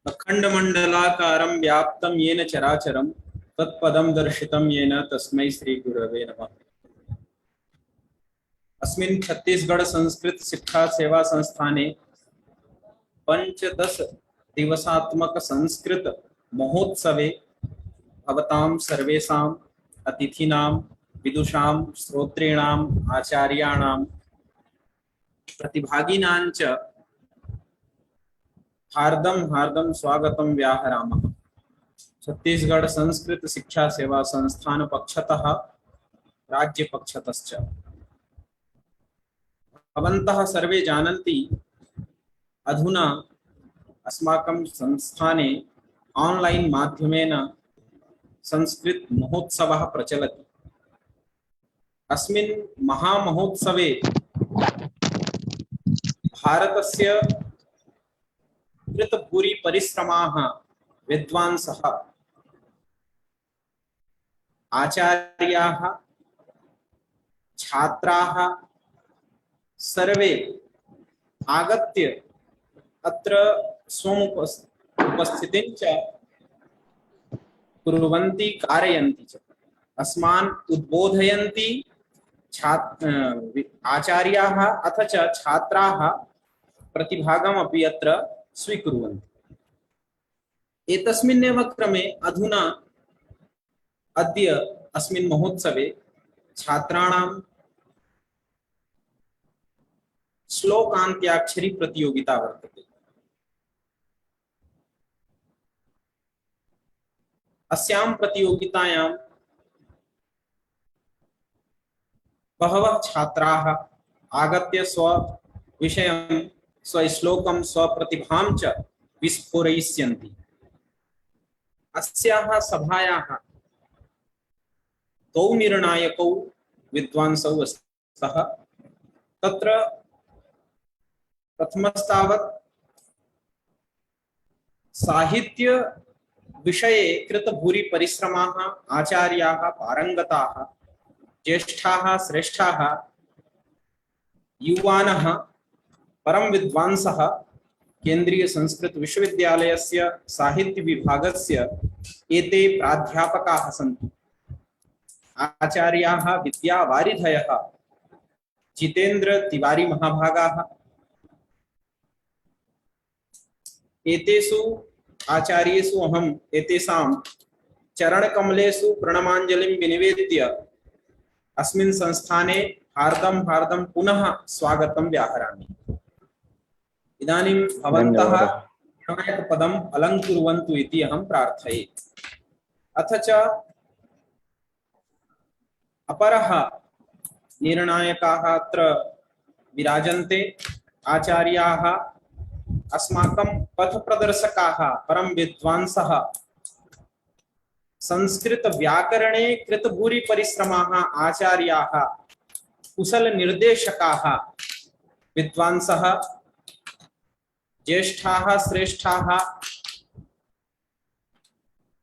अखंडमंडलाकारं व्याप्तं येन चराचरं तत्पदं दर्शितं येन तस्मै श्री गुरवे नमः। अस्मिन् छत्तीसगढ़ संस्कृत शिक्षा सेवा संस्थाने पंचदश दिवसात्मक संस्कृत महोत्सवे भवतां सर्वेषां अतिथिनां विदुषां श्रोत्रेणाम् आचार्याणां प्रतिभागिनां च हार्दं हार्दं स्वागतं व्याहरामः। छत्तीसगढ़ संस्कृत शिक्षा सेवा संस्थान पक्षतः राज्य पक्षतश्च भवन्तः सर्वे जानन्ति अधुना अस्माकं संस्थाने ऑनलाइन माध्यमेन संस्कृत महोत्सवः प्रचलति। अस्मिन् महामहोत्सवे भारतस्य कृतभूरि परिश्रमाः विद्वांसः आचार्याः छात्राः सर्वे आगत्य अत्र उपस्थितिं च कुर्वन्ति कारयन्ति च अस्मान् उद्बोधयन्ति आचार्याः अथ च छात्राः प्रतिभागमपि अत्र स्वीकुर्वन्ति। एतस्मिन्नेव क्रमे अधुना अद्य अस्मिन् महोत्सवे छात्राणां श्लोकान्त्याक्षरी प्रतियोगिता वर्तते। अस्यां प्रतियोगितायां बहवः छात्राः आगत्य स्वविषयं स्वश्लोकं स्वप्रतिभां च विस्फोरयिष्यन्ति। अस्याः सभायाः द्वौ निर्णायकौ विद्वांसौ स्तः। तत्र प्रथमस्तावत् साहित्य विषये कृतभूरि परिश्रमाः आचार्याः पारंगताः ज्येष्ठाः श्रेष्ठाः युवानः परम विद्वांसः केंद्रीय संस्कृत विश्वविद्यालयस्य साहित्य विभागस्य एते प्राध्यापकाः सन्ति। आचार्याः विद्यावारिधयः जितेन्द्र तिवारी महाभागाः। एतेषु आचार्येषु अहम् एतेषां चरणकमलेषु प्रणमाञ्जलिं विनिवेद्य अस्मिन् संस्थाने हार्दं हार्दं पुनः स्वागतं व्याहरामि। इदानीं भवन्तः निर्णायकपदम् अलङ्कुर्वन्तु इति अहं प्रार्थये। अथ च अपरः निर्णायकाः अत्र विराजन्ते। आचार्याः अस्माकं पथप्रदर्शकाः परम विद्वांसः संस्कृत व्याकरणे कृतभूरि परिश्रमाः आचार्याः कुशल निर्देशकाः विद्वांसः ज्येष्ठाः श्रेष्ठाः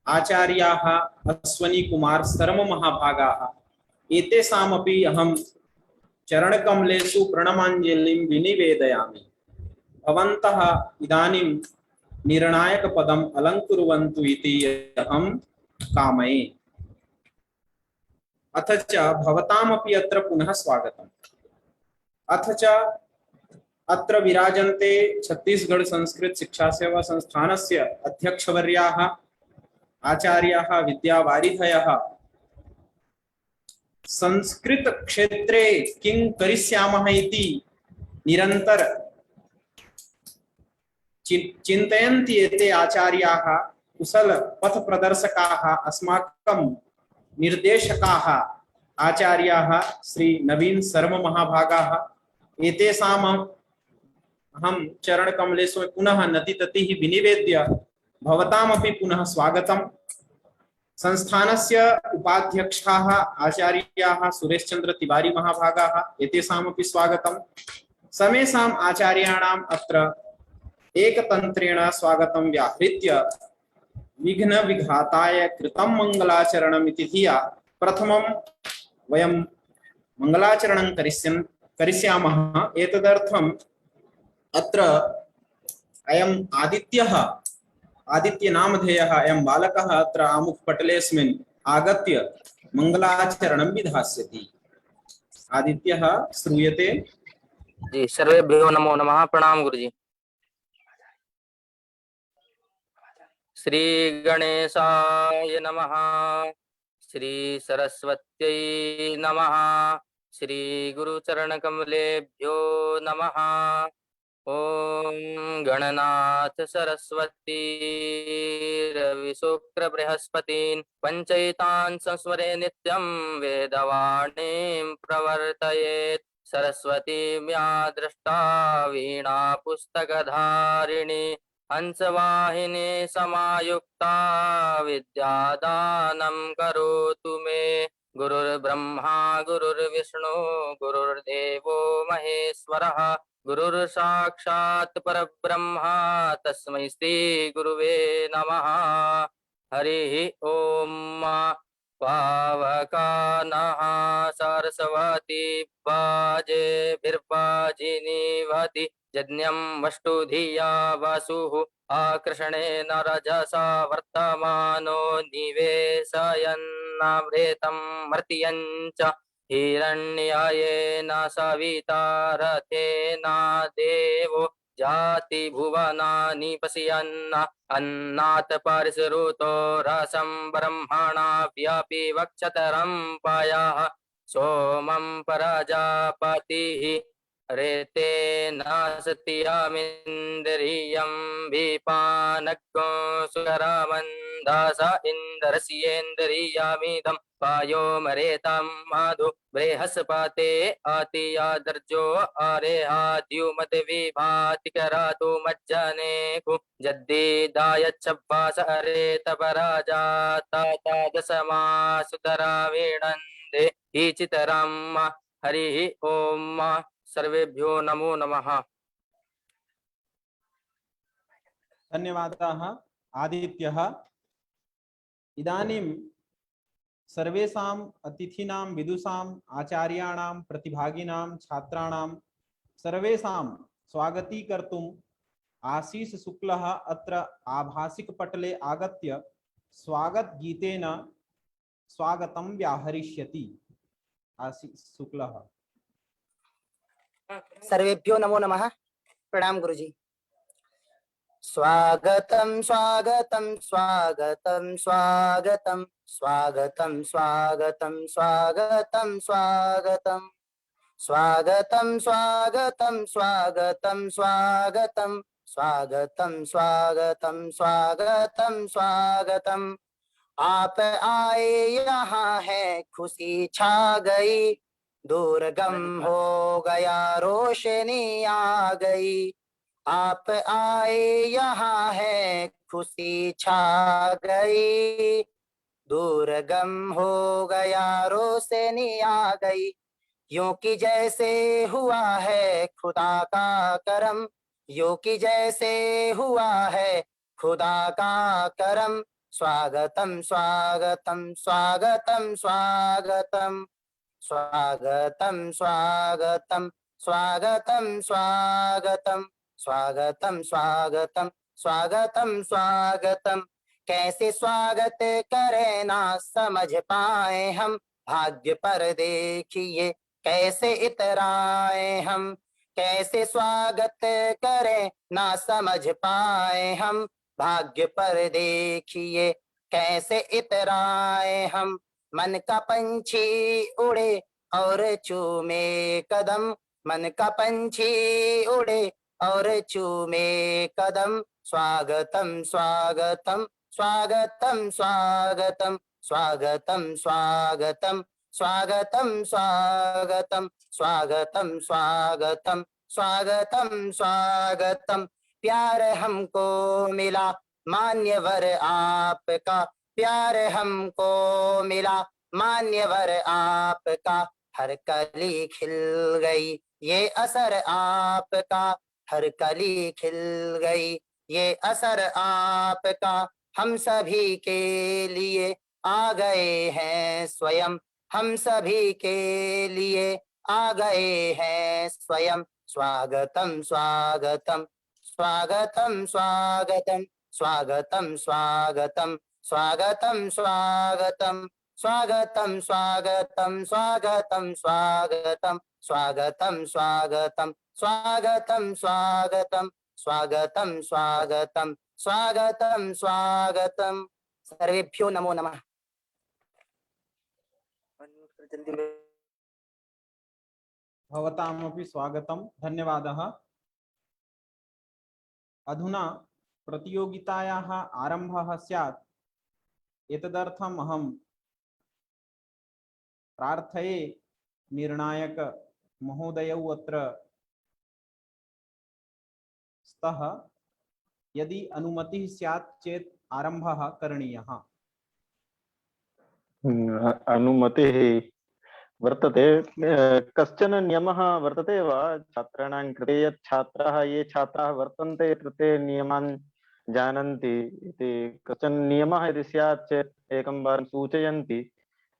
आचार्याः अश्वनी कुमार शर्म महाभागाः। एतेषामपि अहं चरणकमलेषु प्रणमाञ्जलिं विनिवेदयामि। भवन्तः इदानीं निर्णायकपदम् अलङ्कुर्वन्तु इति अहं कामये। अथ च भवतामपि अत्र पुनः स्वागतम्। अथ च अत्र विराजन्ते छत्तीसगढ़ संस्कृत शिक्षा सेवा संस्थानस्य अध्यक्षवर्याः आचार्याः विद्यावारिधयः संस्कृत क्षेत्रे किं करिष्यामः इति निरन्तर चिन्तयन्ति एते आचार्याः कुशल पथ प्रदर्शकाः अस्माकं निर्देशकाः आचार्याः श्री नवीन शर्म महाभागाः। एतेषाम् अहं चरणकमलेषु पुनः नतिततिः विनिवेद्य भवतामपि पुनः स्वागतम्। संस्थानस्य उपाध्यक्षाः आचार्याः सुरेशचंद्र तिवारी महाभागाः। एतेषामपि स्वागतम्। समेषाम् आचार्याणाम् अत्र एकतन्त्रेण स्वागतं व्याहृत्य विघ्न विघाताय कृतं मंगलाचरणम् इति धिया प्रथमं वयं मंगलाचरणं करिष्यामः। एतदर्थम् अत्र अयम् आदित्यः आदित्यनामधेयः अयं बालकः अत्र आमुखपटलेऽस्मिन् आगत्य मङ्गलाचरणं विधास्यति। आदित्यः श्रूयते? जी, सर्वेभ्यो नमो नमः। प्रणाम गुरुजी। श्री गणेशाय नमः। श्री सरस्वत्यै नमः। श्री गुरुचरणकमलेभ्यो नमः। ओम गणनाथ सरस्वती रवि शुक्र बृहस्पतीन् पंचैतान् संस्मरे नित्यं वेदवाणीं प्रवर्तयेत्। सरस्वती म्या दृष्टा वीणा पुस्तकधारिणी हंसवाहिनी समायुक्ता विद्यादानं करोतु मे। गुरुर्ब्रह्मा गुरुर्विष्णु गुरुर्देवो महेश्वरः गुरुर्साक्षात् परब्रह्मा तस्मै श्री गुरुवे नमः। हरिः ओम। पावकानः सरस्वती वाजे बिर्वाजिनीवति यज्ञं वष्टु धिया वसुः आकृष्णेन रजसा वर्तमानो निवेशयन्नामृतं मर्त्यं च हिरण्ययेन सविता रथेन देवो जाति भुवनानि पश्यन् अन्नात् परिसृतो रसं ब्रह्मणा व्यापि वक्षतरं पयः सोमं प्रजापतिः रेतेन सत्यमिन्द्रियं विपानग्गो सुकरमन्दस इन्द्रस्येन्द्रियमिदं पायो मरेतं मधु बृहस्पते अतियादर्जो अरेहाद्युमत विभाति करातु मज्जनेकु जद्दीदायच्छब्बास अरेत पराजाता तादसमासुतरावीणन्दे ईचितरम्। हरिः ओम। सर्वेभ्यो नमो नमः। धन्यवादाः आदित्यः। इदानीं सर्वेषाम् अतिथीनां विदुषाम् आचार्याणां प्रतिभागिनां छात्राणां सर्वेषां स्वागतीकर्तुम् आशीष शुक्लः अत्र आभासिकपटले आगत्य स्वागतगीतेन स्वागतं व्याहरिष्यति। आशीष शुक्लः। सर्वेभ्यो नमो नमः। प्रणाम गुरुजी। स्वागतं स्वागतं स्वागतं स्वागतं स्वागतं स्वागतं स्वागतं स्वागतं स्वागतं स्वागतं स्वागतं स्वागतं स्वागतं स्वागतं स्वागतं स्वागतं। आप आए यहाँ है खुशी छा गई, दुर्गम हो गया रोशनी आ गई। आप आए यहाँ है खुशी छा गई, दुर्गम हो गया रोशनी आ गई। यूं कि जैसे हुआ है खुदा का करम, यूं कि जैसे हुआ है खुदा का करम। स्वागतम स्वागतम स्वागतम स्वागतम स्वागतम स्वागतम स्वागतम स्वागतम स्वागतम स्वागतम स्वागतम स्वागतम। कैसे स्वागत करें ना समझ पाए हम, भाग्य पर देखिए कैसे इतराए हम। कैसे स्वागत करें ना समझ पाए हम, भाग्य पर देखिए कैसे इतराए हम। मन का पंछी उड़े और चूमे कदम, मन का पंछी उड़े और चूमे कदम। स्वागतम स्वागतम स्वागतम स्वागतम स्वागतम स्वागतम स्वागतम स्वागतम स्वागतम स्वागतम स्वागतम स्वागतम। प्यार हमको मिला मान्यवर आपका, प्यार हमको मिला मान्यवर आपका। हर कली खिल गई ये असर आपका, हर कली खिल गई ये असर आपका। हम सभी के लिए आ गए हैं स्वयं, हम सभी के लिए आ गए हैं स्वयं। स्वागतम स्वागतम स्वागतं स्वागतं स्वागतं स्वागतं स्वागतं स्वागतं स्वागतं स्वागतं स्वागतं स्वागतं स्वागतं स्वागतं स्वागतं स्वागतं स्वागतं स्वागतं स्वागतं स्वागतं सर्वेभ्यो नमो नमः। भवतामपि स्वागतं, धन्यवादः। अधुना प्रतियोगितायाः आरम्भः स्यात्। एतदर्थम् अहं प्रार्थये निर्णायक महोदयौ अत्र स्तः। यदि अनुमतिः स्यात् चेत् आरम्भः करणीयः। अनुमतिः वर्तते। कश्चन नियमः वर्तते वा छात्राणां कृते, यत् छात्राः ये छात्राः वर्तन्ते ते नियमान् जानन्ति इति कश्चन नियमः यदि स्यात् चेत् एकं वारं सूचयन्ति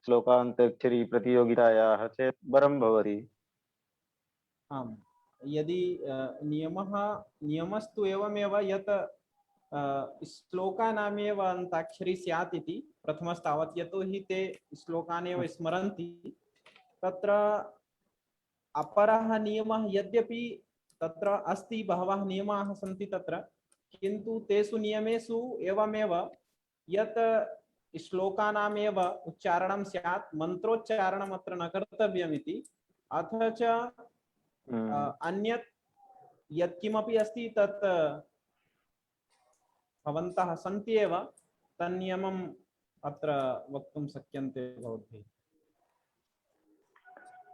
श्लोकान्ताक्षरी प्रतियोगितायाः चेत् वरं भवति। आम्, यदि नियमस्तु एवमेव यत् श्लोकानामेव अन्ताक्षरी स्यात् इति प्रथमस्तावत्, यतोहि ते श्लोकान् एव स्मरन्ति। तत्र अपरः नियमः यद्यपि तत्र अस्ति, बहवः नियमाः सन्ति तत्र, किन्तु तेषु नियमेषु एवमेव यत् श्लोकानामेव उच्चारणं स्यात्, मन्त्रोच्चारणम् अत्र न कर्तव्यमिति। अथ च अन्यत् यत्किमपि अस्ति तत् भवन्तः सन्ति एव, तन्नियमम् अत्र वक्तुं शक्यन्ते भवद्भिः।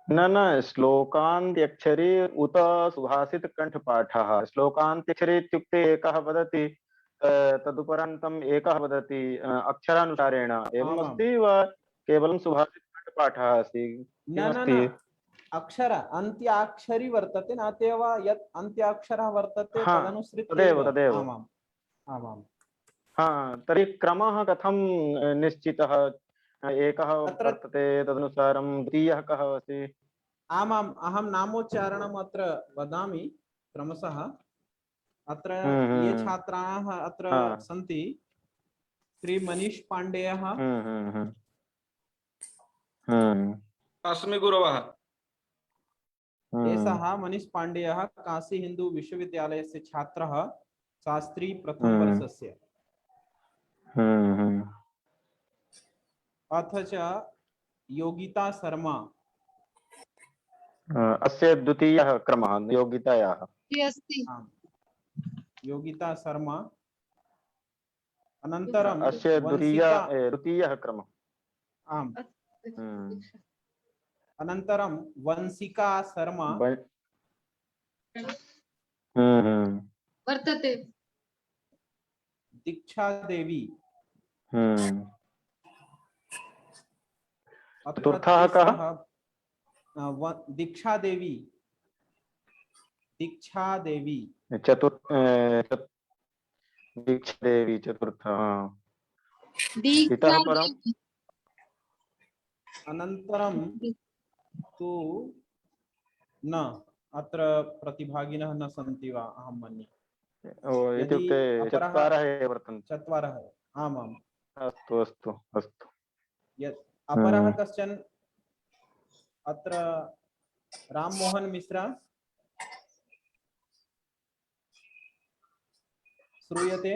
न श्लोकान्त्यक्षरी उत सुभाषित कंठपाठः। श्लोकान्त्यक्षरी इत्युक्ते एकः वदति तदुपरान्तम् एकः वदति अक्षरानुसारेण, एवम् अस्ति वा केवलं सुभाषित कंठपाठः अस्ति? न अक्षर अन्त्याक्षरी वर्तते, न तेव यत् अन्त्याक्षरः वर्तते तदनुसृत्य तदेव। आमाम् आमाम्। तर्हि क्रमः कथं निश्चितः? एकः वर्तते तदनुसारं द्वितीयः कः अस्ति? आमाम्, अहं नामोच्चारणम् अत्र वदामि क्रमशः। अत्र ये छात्राः अत्र सन्ति, श्री मनीष पाण्डेयः। अस्मि गुरवः। एषः मनीष पाण्डेयः काशी हिन्दू विश्वविद्यालयस्य छात्रः, शास्त्री प्रथमवर्षस्य। अथ च योगिता शर्मा। अस्य द्वितीयः क्रमः योगितायाः। योगिता शर्मा। अनन्तरम् अस्य द्वितीयः क्रमः। आम्। अनन्तरं वंशिका शर्मा वर्तते। दीक्षा देवी। चतुर्थः कः? दीक्षा देवी। दीक्षा देवी चतुर्थः। इतः परम् अनन्तरं तु न अत्र प्रतिभागिनः न सन्ति वा अहं मन्ये। इत्युक्ते चत्वारः एव वर्तन्ते। चत्वारः, आमाम्। अस्तु अस्तु अस्तु। यत् अपरः कश्चन अत्र राममोहन मिश्रा श्रूयते।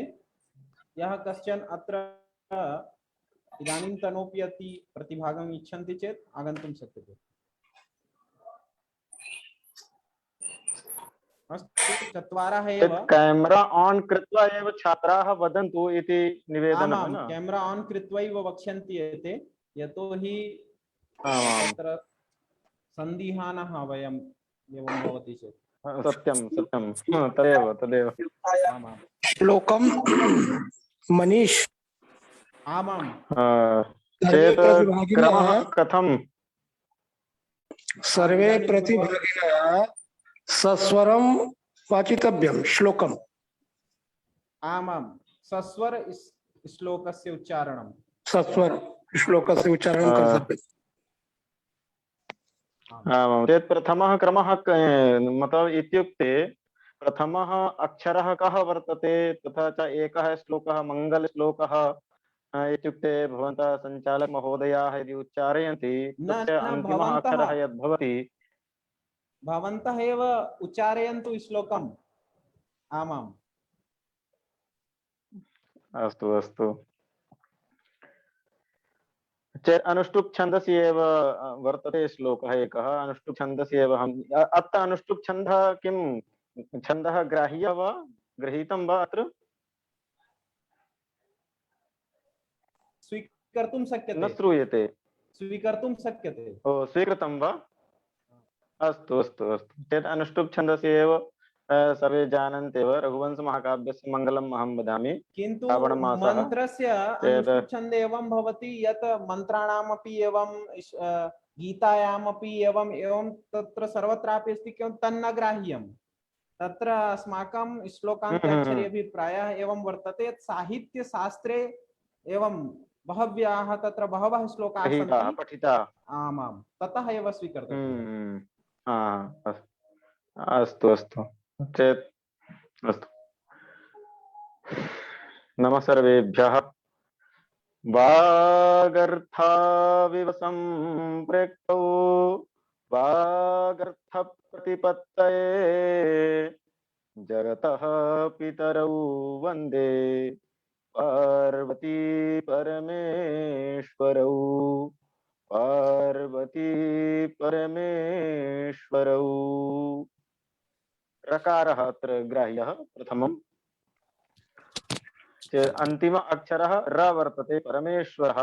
यः कश्चन अत्र इदानीन्तनोऽपि अति प्रतिभागम् इच्छन्ति चेत् आगन्तुं शक्यते। अस्तु, चत्वारः एव। कैमरा ऑन कृत्वा एव छात्राः वदन्तु इति निवेदनम्। आमां, कैमरा ऑन कृत्वा एव वक्ष्यन्ति एते, यतोहि तत्र सन्दिहानः वयम् एवं भवति चेत्। सत्यं सत्यं, तदेव। श्लोकं मनीष। आमां। चेत् क्रमः कथं? सर्वे प्रतिभागिनः सस्वरं वाचितव्यं श्लोकम्। आमां, सस्वर श्लोकस्य उच्चारणं। सस्वर श्लोकस्य उच्चारणं कर्तव्यम्। आमां, चेत् प्रथमः क्रमः मतलब इत्युक्ते प्रथमः अक्षरः कः वर्तते तथा च एकः श्लोकः मङ्गलश्लोकः इत्युक्ते भवन्तः सञ्चालक महोदयाः यदि उच्चारयन्ति न तस्य न अन्तिमः अक्षरः यद् भवति भवन्तः एव उच्चारयन्तु श्लोकम्। आमाम्। अस्तु अस्तु चेत् अनुष्टुप् छन्दसि एव वर्तते श्लोकः एकः अनुष्टुप् छन्दसि एव अहम् अत्र अनुष्टुप् छन्दः किं छन्दः ग्राह्यः वा गृहीतं वा अत्र स्वीकर्तुं न शक्यते, श्रूयते स्वीकर्तुं शक्यते। ओ स्वीकृतं वा अस्तु अस्तु अस्तु चेत् अनुष्टुप् छन्दसि एव सर्वे जानन्ति एव रघुवंशमहाकाव्यस्य मङ्गलम् अहं वदामि किन्तु श्रावणमासः मन्त्रस्य चेत् अनुष्टुप् छन्दे एवं भवति यत् मन्त्राणामपि एवं गीतायामपि एवं एवं तत्र सर्वत्रापि अस्ति किं तन्न ग्राह्यं। तत्र अस्माकं श्लोकान्त्याक्षरी अपि प्रायः एवं वर्तते यत् साहित्यशास्त्रे एवं बहव्याः तत्र बहवः श्लोकाः गृहीताः सन्ति। पठिताः आमां ततः एव स्वीकर्तव्यः। अस्तु अस्तु चेत् अस्तु नमः सर्वेभ्यः वागर्थाविव सम्पृक्तौ वागर्थप्रतिपत्तये जगतः पितरौ वन्दे पार्वती परमेश्वरौ पार्वती परमेश्वरौ रकारः अत्र ग्राह्यः प्रथमं चेत् अन्तिम अक्षरः र वर्तते परमेश्वरः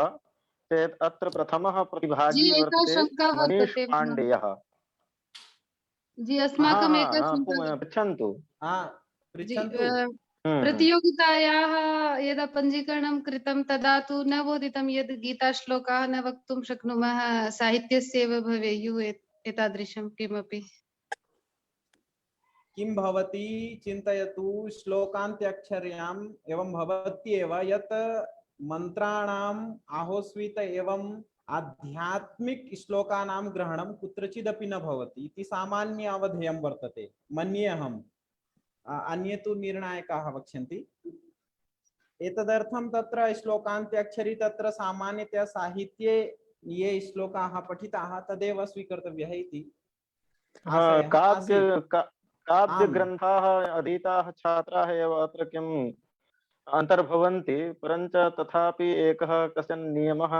चेत् अत्र प्रथमः जी प्रतिभागी एका वर्तते शङ्का मनीष वर्तते पाण्डेयः जी अस्माकम् एका हाँ शङ्का पृच्छन्तु जी हम्म प्रतियोगितायाः यदा पञ्जीकरणं कृतं तदा तु न बोधितं यद् गीताश्लोकाः न वक्तुं शक्नुमः साहित्यस्य एव भवेयुः एतादृशं किमपि किं भवति चिन्तयतु श्लोकान्त्याक्षर्याम् एवं भवत्येव यत् मन्त्राणाम् आहोस्वित एवं आध्यात्मिक श्लोकानां ग्रहणं कुत्रचिदपि न भवति इति सामान्य अवधेयं वर्तते मन्ये अहम्। अन्ये तु निर्णायकाः वक्ष्यन्ति। एतदर्थं तत्र श्लोकान्त्याक्षरी तत्र सामान्यतया साहित्ये ये श्लोकाः पठिताः तदेव स्वीकर्तव्यः इति आशयः आसीत्। काव्यग्रन्थाः अधीताः छात्राः एव अत्र किम् अन्तर्भवन्ति परञ्च तथापि एकः कश्चन नियमः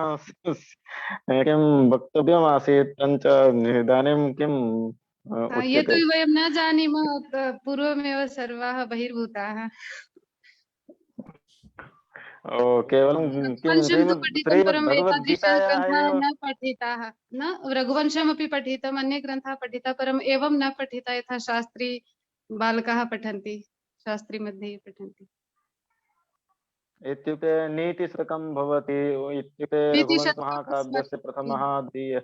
किं वक्तव्यमासीत् परञ्च इदानीं किम् यतो उच्यते वयं न जानीमः पूर्वमेव सर्वाः बहिर्भूताः केवलं किं रघुवंशं तु पठितं परम् एतादृशः श्रीमद्भगवद्गीतायाः ग्रन्थाः एव न पठिताः न रघुवंशमपि पठितम् अन्ये ग्रन्थाः पठिताः परम् एवं न पठिता यथा शास्त्री बालकाः पठन्ति शास्त्री मध्ये पठन्ति इत्युक्ते नीतिशतकं भवति इत्युक्ते रघुवंशमहाकाव्यस्य प्रथमः द्वितीयः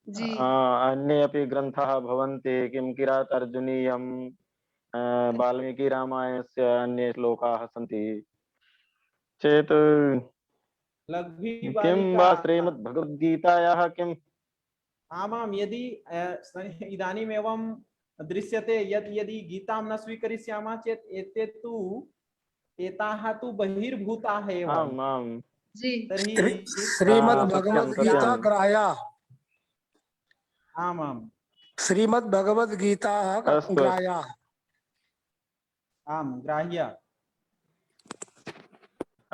जी अन्ये अपि ग्रन्थाः भवन्ति किं किरातार्जुनीयं वाल्मीकिरामायणस्य अन्ये श्लोकाः सन्ति चेत् किं वा श्रीमद्भगवद्गीतायाः किम् आमां यदि इदानीम् एवं दृश्यते यत् यदि गीतां न स्वीकरिष्यामः चेत् एते तु एताः तु बहिर्भूताः एव। आम् आम् जी तर्हि श्रीमद्भगवद्गीता सत्यं ग्राह्या आमां श्रीमद्भगवद्गीता अस्तु ग्राह्या आं ग्राह्य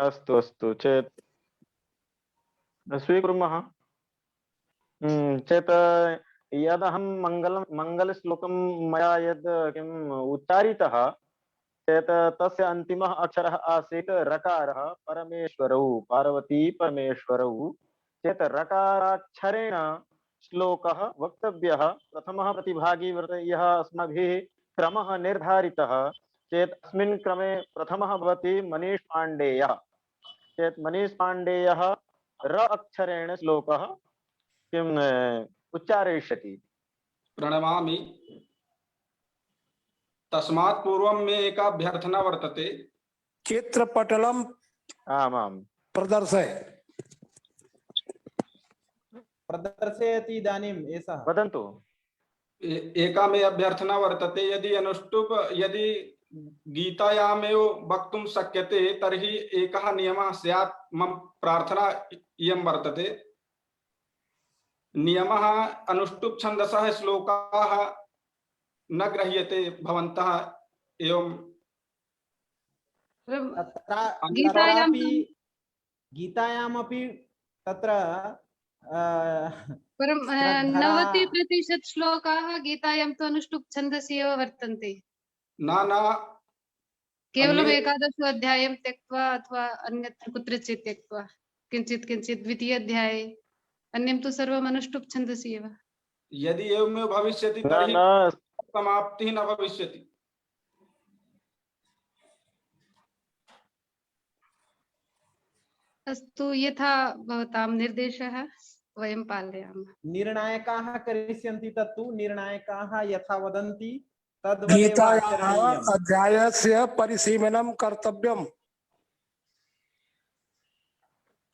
अस्तु अस्तु चेत् स्वीकुर्मः चेत् यदहं मङ्गलश्लोकं मया यद् किम् उच्चारितः चेत् तस्य अन्तिमः अक्षरः आसीत् रकारः परमेश्वरौ पार्वती परमेश्वरौ चेत् रकाराक्षरेण श्लोकः वक्तव्यः प्रथमः प्रतिभागी वर्तते यः अस्माभिः क्रमः निर्धारितः चेत् अस्मिन् क्रमे प्रथमः भवति मनीष पाण्डेयः चेत् मनीष पाण्डेयः र अक्षरेण श्लोकः किम् उच्चारयिष्यति प्रणमामि तस्मात् पूर्वं मे एका अभ्यर्थना वर्तते चित्रपटलं आमाम् प्रदर्शय प्रदर्शयति इदानीम् एषः वदन्तु एका मे अभ्यर्थना वर्तते, यदि गीतायामेव वक्तुं शक्यते तर्हि एकः नियमः स्यात्। मम प्रार्थना इयं वर्तते, नियमः अनुष्टुप् छन्दसः श्लोकाः न गृह्यते भवन्तः एवं तत्र गीतायां तत्रापि तु गीतायामपि तत्र परं श्रद्धरा 90% श्लोकाः गीतायां तु अनुष्टुप् छन्दसि एव वर्तन्ते। न केवलम् अन्ये 11 अध्यायं त्यक्त्वा अथवा अन्यत्र कुत्रचित् त्यक्त्वा किञ्चित् किञ्चित् द्वितीय अध्याये, अन्यं तु सर्वम् अनुष्टुप् छन्दसि एव। यदि एवमेव भविष्यति न तर्हि न समाप्तिः न भविष्यति। अस्तु, यथा भवतां निर्देशः वयं पालयामः। निर्णायकाः करिष्यन्ति तत्तु निर्णायकाः यथा वदन्ति तद्वदेव गीतायाः आचरणीयम्। अध्यायस्य परिसीमनं कर्तव्यम्।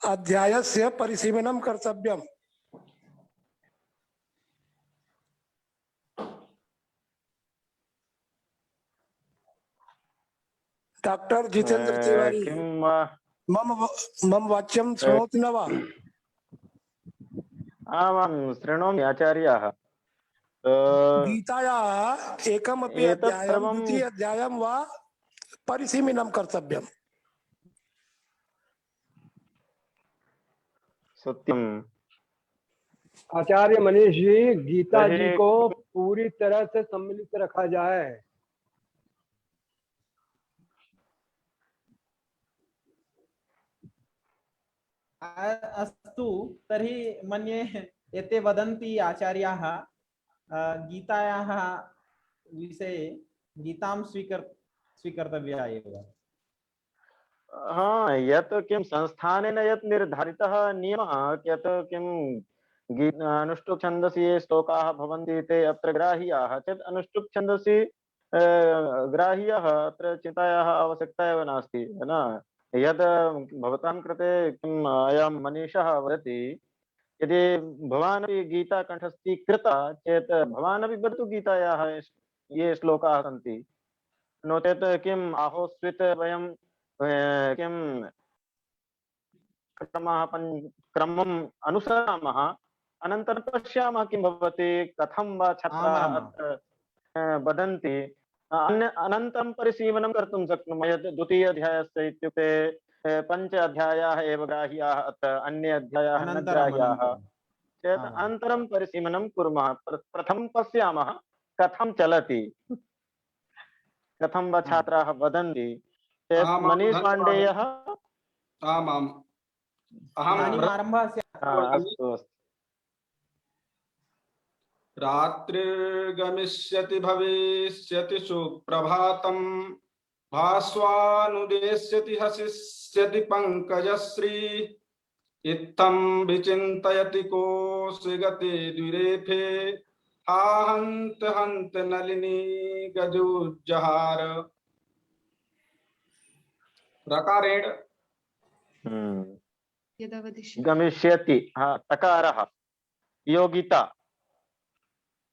अध्यायस्य परिसीमनं कर्तव्यम्। डॉक्टर जितेंद्र तिवारी, किं वा मम वाच्यं शृणोति न वा? आमां शृणोमि आचार्याः। गीतायाः एकमपि एतत् अध्यायं सर्वं द्वितीय अध्यायं वा परिसीमनं कर्तव्यम्। सत्यम्। आचार्य मनीष जी, गीता जी तर्हि को पूरी तरह से सम्मिलित रखा जाए। अस्तु, तर्हि मन्ये एते वदन्ति आचार्याः गीतायाः विषये गीतां स्वीकर्तव्या एव। हाँ, यत् किं संस्थानेन यत् निर्धारितः नियमः, यत् किं अनुष्टुप् छन्दसि ये श्लोकाः भवन्ति ते अत्र ग्राह्याः चेत् अनुष्टुप् छन्दसि ग्राह्यः, अत्र चिन्तायाः आवश्यकता एव नास्ति न। यद् भवतां कृते किम् अयं मनीषः वदति, यदि भवान् अपि गीता कण्ठस्थीकृता चेत् भवान् अपि वदतु गीतायाः ये श्लोकाः सन्ति। नो चेत् किम् आहोस्वित् वयं किं क्रमम् अनुसरामः, अनन्तरं पश्यामः किं भवति, कथं वा छात्राः आमाम्। अत्र वदन्ति। अनन्तरं परिशीलनं कर्तुं शक्नुमः। यत् द्वितीय अध्यायस्य इत्युक्ते 5 अध्यायाः एव ग्राह्याः, अत्र अन्ये अध्यायाः न ग्राह्याः चेत् अनन्तरं परिशीलनं कुर्मः। प्रथमं पश्यामः कथं चलति, कथं वा छात्राः वदन्ति चेत् आमां, मनीष धन्यवादः। पाण्डेयः। आमाम्, अहं इदानीम् आरम्भः स्यात्। अस्तु अस्तु। रात्रिर्गमिष्यति भविष्यति सुप्रभातम्, भास्वानुदेश्यति हसिष्यति पङ्कजश्री, इत्थं विचिन्तयति कोऽसि गते द्विरेफे, हा हन्त हन्त नलिनी गजोज्जहार। रकारेण यदा वदिष्यति। गमिष्यति, हाँ, तकारः योगिता।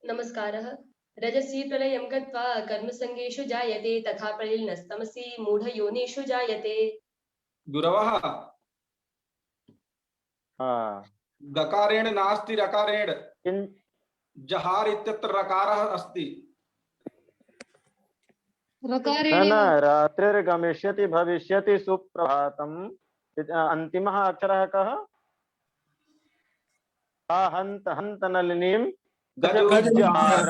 नमस्कारः। रजसी प्रलयं गत्वा कर्मसङ्गेषु जायते, तथा प्रलीनस्तमसि मूढयोनिषु जायते। गुरवः, हाँ, दकारेण नास्ति रकारेण, किं जहार इत्यत्र रकारः अस्ति। न रकारेण रात्रिर्गमिष्यति भविष्यति सुप्रभातम्, अन्तिमः अक्षरः कः? हा हन्त हन्त नलिनीं गजोज्जहार।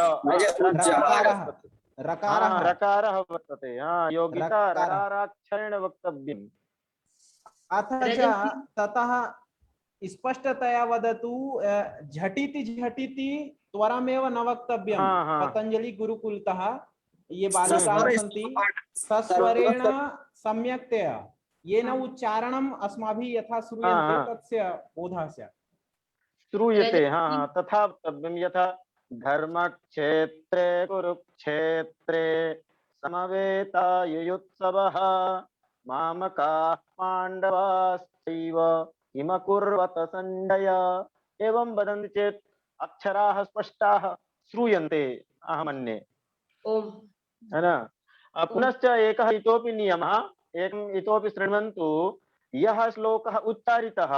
रकारः वर्तते। हाँ, योगिता रकाराक्षरेण वक्तव्यम्। अथ च ततः स्पष्टतया वदतु, झटिति झटिति त्वरमेव न वक्तव्यं। हाँ, हाँ। पतंजलि गुरुकुलतः ये बालिकाः सन्ति सस्वरेण सम्यक्तया येन उच्चारणम् अस्माभिः यथा श्रूयन्ते तस्य बोधः स्यात्। श्रूयते, हाँ हाँ, तथा वक्तव्यं। यथा धर्मक्षेत्रे कुरुक्षेत्रे समवेतायुयुत्सवः, मामकाः पाण्डवाश्चैव किमकुर्वत सञ्जय। एवं वदन्ति चेत् अक्षराः स्पष्टाः श्रूयन्ते अहं मन्ये, ओम है ना। पुनश्च एकः इतोपि नियमः, एकम् इतोपि शृण्वन्तु। यः श्लोकः उच्चारितः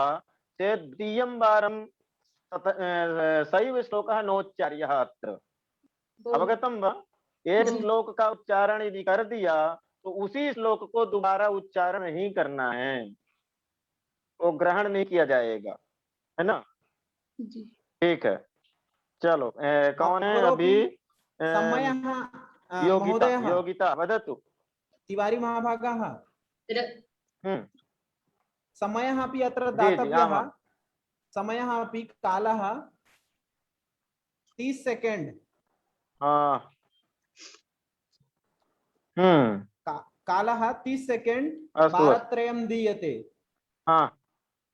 चेत् द्वितीयं वारं सैव श्लोकः नोच्चार्यः अत्र। ओम अवगतं वा? एक श्लोक का उच्चारण यदि कर दिया तो उसी श्लोक को दोबारा उच्चारण नहीं करना है, वो ग्रहण नहीं किया जाएगा, है ना। जी। ठीक है, चलो कौन है अभी? समयः योगिता, महोदयः, योगिता वदतु। तिवारी महाभागाः, हम्म, समयः अपि अत्र जी दातव्यः। आमाम्। समयः अपि कालः 30 सेकेंड। कालः 30 सेकेंड अस्तु अस्तु, वारत्रयं दीयते। हाँ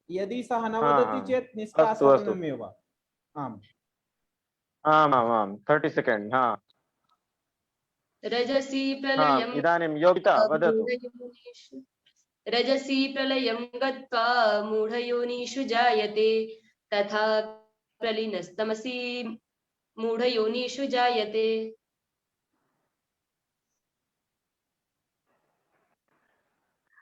यदि सः न हाँ वदति हाँ, चेत् अस्तु अस्तु, निष्कासनमेव। आम्, आम् आम् आम्, 30 सेकेंड, हाँ रजसी हाँ। प्रलयं इदानीं योगिता वदतु। मूढयोनिषु रजसी प्रलयं गत्वा मूढयोनिषु जायते तथा प्रलीनस्तमसि मूढयोनिषु जायते।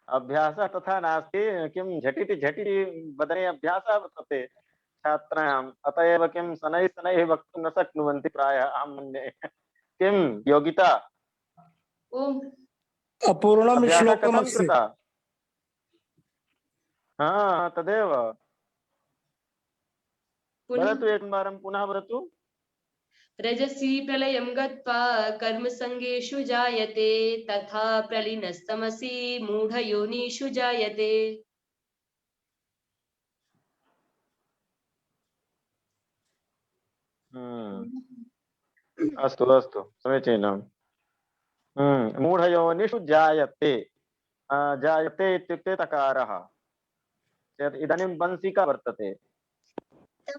अभ्यासः तथा नास्ति, किं झटिति झटिति वदने अभ्यासः वर्तते छात्राणाम्, अत एव किं शनैः शनैः वक्तुं न शक्नुवन्ति प्रायः, अहं मन्ये। किं योगिता, ओम अपूर्णम अभ्यासः कथं श्लोकमस्ति। कृतः? हाँ तदेव, पुनः वदतु एकवारं पुनः वदतु। रजसी प्रलयं गत्वा कर्मसङ्गेषु जायते तथा प्रलीनस्तमसि मूढयोनिषु जायते। अस्तु अस्तु, समीचीनम्। मूढयोनिषु जायते, जायते इत्युक्ते तकारः। चेत् इदानीं वंशिका वर्तते,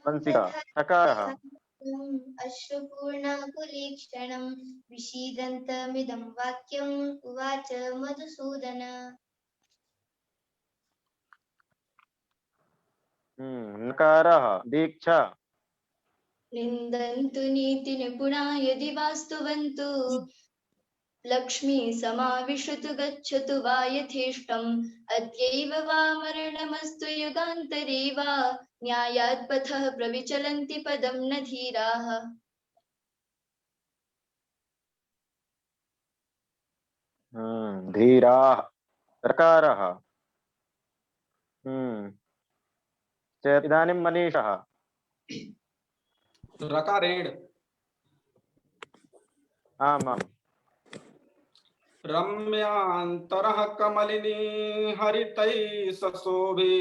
वंशिका तकारः। अश्रुपूर्णाकुलीक्षणं विषीदन्तमिदं वाक्यम् उवाच मधुसूदन। नकारः दीक्षा। निन्दन्तु नीतिनिपुणा यदि वास्तुवन्तु लक्ष्मी समाविशतु गच्छतु वा यथेष्टम् अद्यैव वा मरणमस्तु युगान्तरे वा न्यायात् पथः प्रविचलन्ति पदं न धीराः। धीराः रकारः। चेत् इदानीं मनीषः। रकारेण आमाम्। रम्यान्तरः कमलिनी हरितैः सशोभे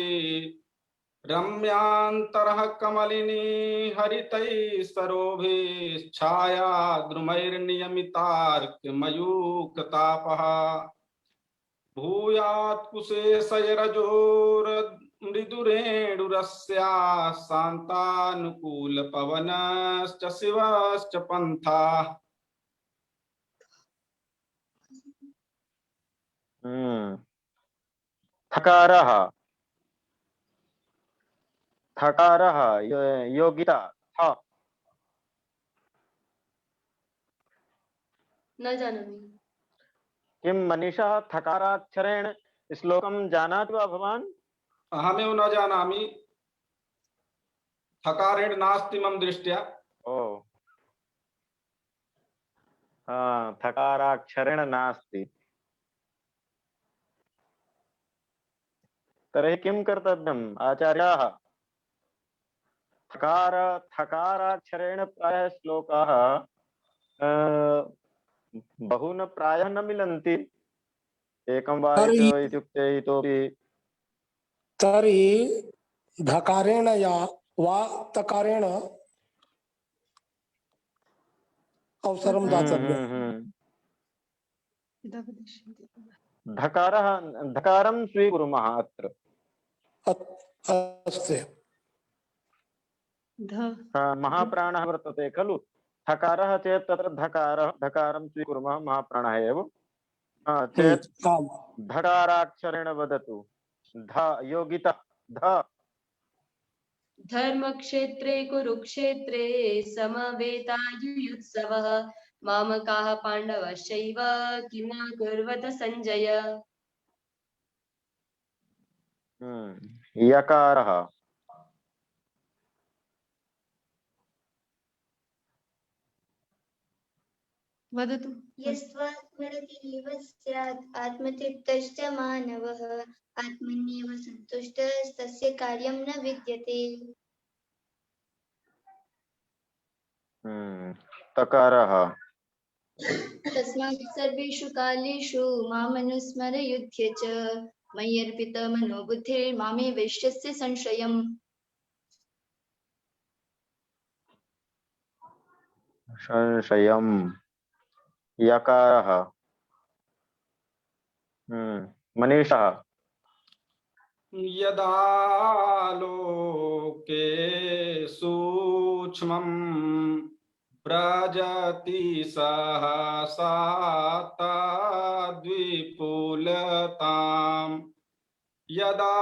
रम्यान्तरः कमलिनी हरितैः सरोभे छाया द्रुमैर्नियमितार्क्यमयूकतापः भूयात् कुशेशयरजोर्मृदुरेणुरस्या शान्तानुकूलपवनश्च शिवश्च पन्थाः। थकारः, थकारः योगिता थ। न जानामि। किं मनीषा थकाराक्षरेण श्लोकं जानाति वा भवान्? अहमेव न जानामि, थकारेण नास्ति मम दृष्ट्या। ओ थकाराक्षरेण नास्ति, तर्हि किं कर्तव्यम् आचार्याः? थकाराक्षरेण प्रायः श्लोकाः बहून् प्रायः न मिलन्ति। एकं वा इत्युक्ते इतोपि। तर्हि धकारेण या वा तकारेण अवसरं दातव्यम्। धकारं स्वीकुर्मः अत्र। अस्ति महाप्राणः वर्तते खलु, थकारः चेत् तत्र धकारं स्वीकुर्मः, महाप्राणः एव चेत् धकाराक्षरेण वदतु। ध योगिता ध। धर्मक्षेत्रे कुरुक्षेत्रे समवेतायुयुत्सवः मामकाः पाण्डवश्चैव किं न कुर्वत सञ्जय। यकारः वदतु। यस्त्वात्मरतिरिव स्यात् आत्मतृप्तश्च मानवः आत्मन्येव सन्तुष्टस्तस्य कार्यं न विद्यते। तकारः तस्मात् सर्वेषु कालेषु मामनुस्मरयुध्य च मय्यर्पितमनो बुद्धिर्मामे वैश्यस्य संशयम्। संशयम् यकारः मनीषः यदा लोके सूक्ष्मं व्रजति सहसा तद्विपुलताम् यदा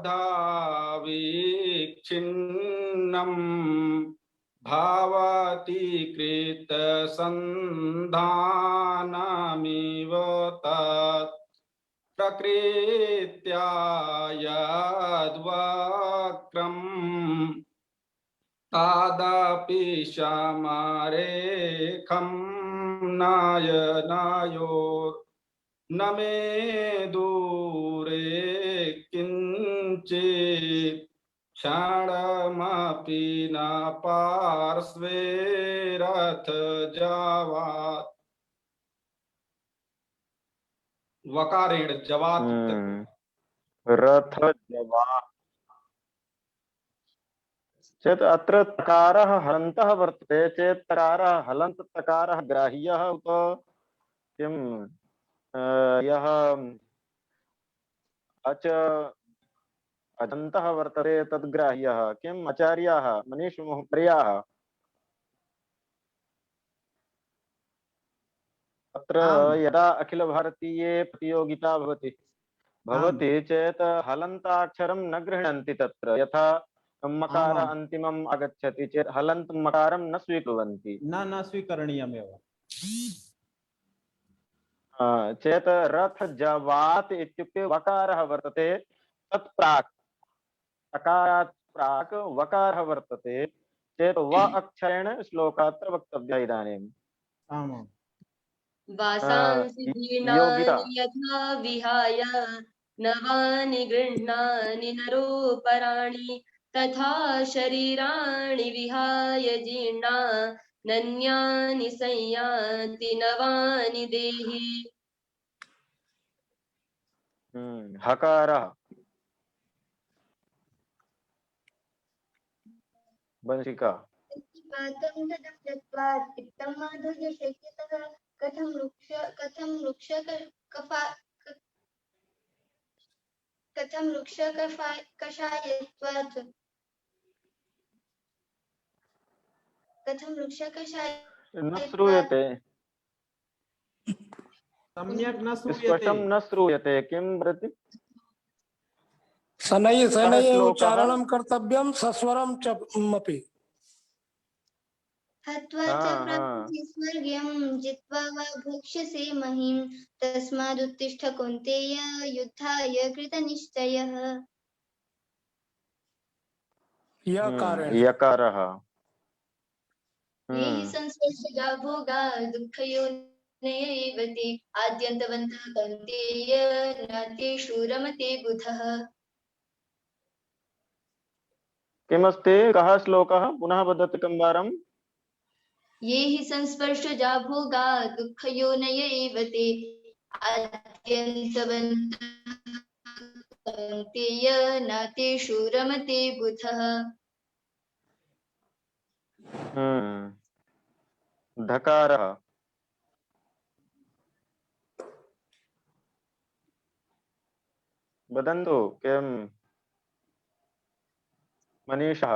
धावीक्षिन्नं भवति कृतसन्धानमिव तत् प्रकृत्या यद्वक्रं तदपि शमरेखं नयनयोर् न मे दूरे किञ्चित् क्षणमपि न पार्श्वे रथ जवात् वकारेण जवात् रथ जवात् चेत् अत्र तकारः हलन्तः वर्तते चेत् तकारः हलन्त तकारः ग्राह्यः उत किं यः अच अजन्तः वर्तते तद्ग्राह्यः किम् आचार्याः मनीष प्रियाः अत्र यदा अखिल भारतीये प्रतियोगिता भवति चेत् हलन्ताक्षरं न गृह्णन्ति तत्र यथा मकार अन्तिमम् आगच्छति चेत् हलन्त मकारं न स्वीकुर्वन्ति न स्वीकरणीयमेव चेत् रथ जवात् इत्युक्ते वकारः वर्तते तत् प्राक् तकारात् प्राक् वकारः वर्तते चेत् व अक्षरेण श्लोकात्र वक्तव्यः इदानीम् आमाम् वासांसि जीर्णानि यथा विहाय नवानि गृह्णानि नरोपराणि तथा शरीराणि विहाय जीर्णा नन्यानि संयाति नवानि देहि। हकारः वंशिका कथं वृक्ष कषायत्वात् न श्रूयते सम्यक् न स्पष्टं न श्रूयते किं प्रति शनैः उच्चारणं कर्तव्यं सस्वरं च अपि हत्वा च प्राप्स्यसि स्वर्ग्यं जित्वा वा भोक्ष्यसे महीम् तस्मादुत्तिष्ठ कौन्तेय युद्धाय कृतनिश्चयः। यकारः ये हि संस्पर्शजा भोगा दुःखयोनयैव ते आद्यन्तवन्तः कौन्तेय न तेषु रमते बुधः। किमस्ति कः श्लोकः पुनः वदतु एकवारं ये हि संस्पर्शजा भोगा दुःखयोनय एव ते आद्यन्तवन्तः कौन्तेय न तेषु रमते बुधः। धकारः वदन्तु किं मनीषः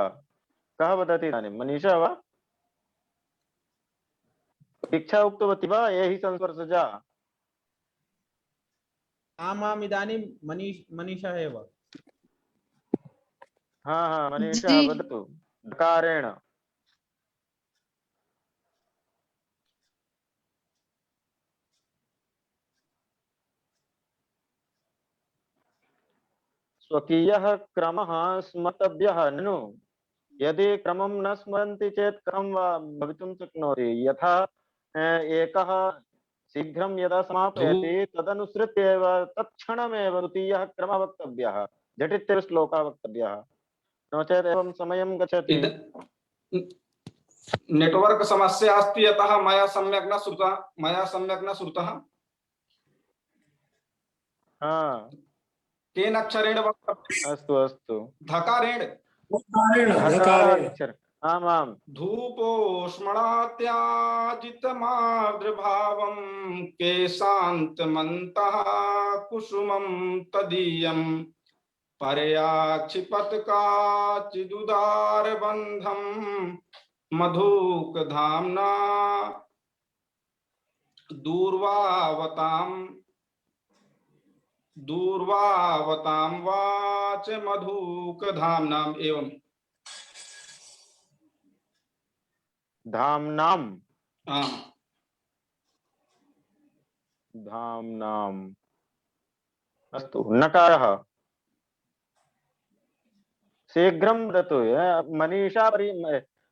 कः वदति इदानीं मनीषः वा इच्छा उक्तवती वा ये हि संस्पर्शजा आमाम् इदानीं मनीषः एव हाँ मनीषा जी वदतु दकारेण। स्वकीयः क्रमः स्मर्तव्यः ननु। यदि क्रमं न स्मरन्ति चेत् कथं वा भवितुं शक्नोति। यथा एकः शीघ्रं यदा धू समापयति तदनुसृत्य एव तत्क्षणमेव द्वितीयः क्रमः वक्तव्यः, झटित्येव श्लोकः वक्तव्यः, नो चेत् एवं समयं गच्छति। इद नेटवर्क समस्या अस्ति, अतः मया सम्यक् न श्रुतः। हाँ केन अक्षरेण वक्तव्यम्? अस्तु अस्तु। धकारेण। धकारेण धकाराक्षर आमां। धूपोष्मणात्याजितमार्द्रभावं केशान्तमन्तः कुसुमं तदीयं पर्याक्षिपत्काचिदुदारबन्धं मधुकधाम्ना दूर्वावतां वाच मधुकधाम्नाम्। एवं धाम्नाम् आम्। धाम्नाम् अस्तु। नकारः शीघ्रं वदतु।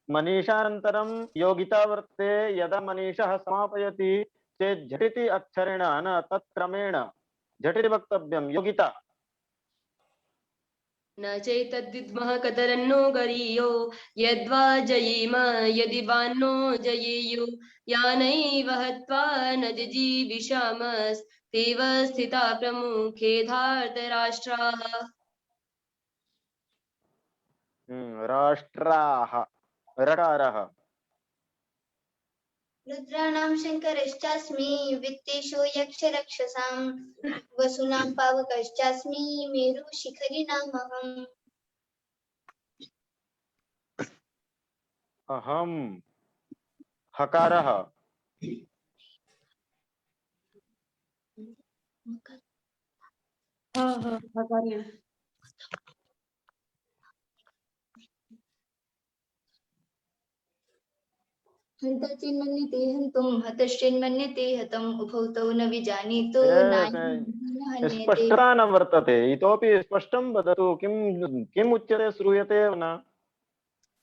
मनीषानन्तरं योगिता वर्तते। यदा मनीषः समापयति चेत् झटिति अक्षरेण न तत्क्रमेण झटिति वक्तव्यं योगिता। न चैतद्विद्मः कतरन्नो गरीयो यद्वा जयेम यदि वान्नो जयेयु यानैव हत्वा न जिजीविषामस्तेव स्थिता प्रमुखे धार्तराष्ट्राः। राष्ट्राः रकारः। रुद्राणां शङ्करश्चास्मि वित्तेषु यक्षरक्षसां वसूनां पावकश्चास्मि मेरुशिखरिणामहम् अहं हकारः। धकारेण हन्ता चेन्मन्यते हन्तुं हतश्चेन्मन्यते हतम् उभौ तौ न विजानीतो नायं न हन्यते। स्पष्टता न वर्तते। इतोपि स्पष्टं वदतु। किम् उच्यते श्रूयते एव न।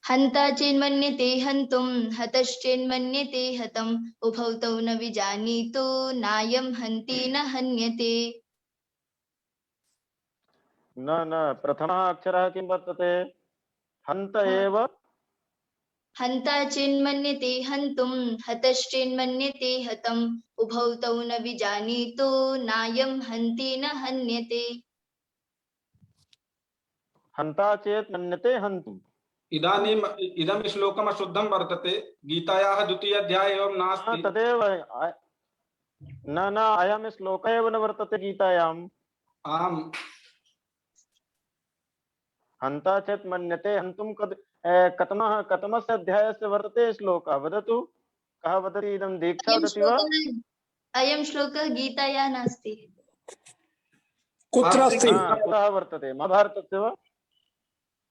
हन्ता चेन्मन्यते हन्तुं हतश्चेन्मन्यते हतम् उभौ तौ न विजानीतो नायं हन्ति न हन्यते। न प्रथमः अक्षरः किं वर्तते। हन्त एव। हन्ता चेन्मन्यते हन्तुं हतश्चेन्मन्यते हतम् उभौ तौ न विजानीतो नायं हन्ति न हन्यते। हन्ता चेत् मन्यते हन्तुम्। इदानीम् इदं श्लोकम् अशुद्धं वर्तते। गीतायाः द्वितीय अध्याये एवं नास्ति। तदेव न अयं श्लोकः एव न वर्तते गीतायाम्। आम्। हन्ता चेत् मन्यते हन्तुं कथमस्य अध्यायस्य वर्तते श्लोकः वदतु। कः वदति। इदं दीक्षा वदति वा। अयं श्लोकः गीतायां नास्ति। कुत्र अस्ति? कुतः वर्तते। महाभारतस्य वा।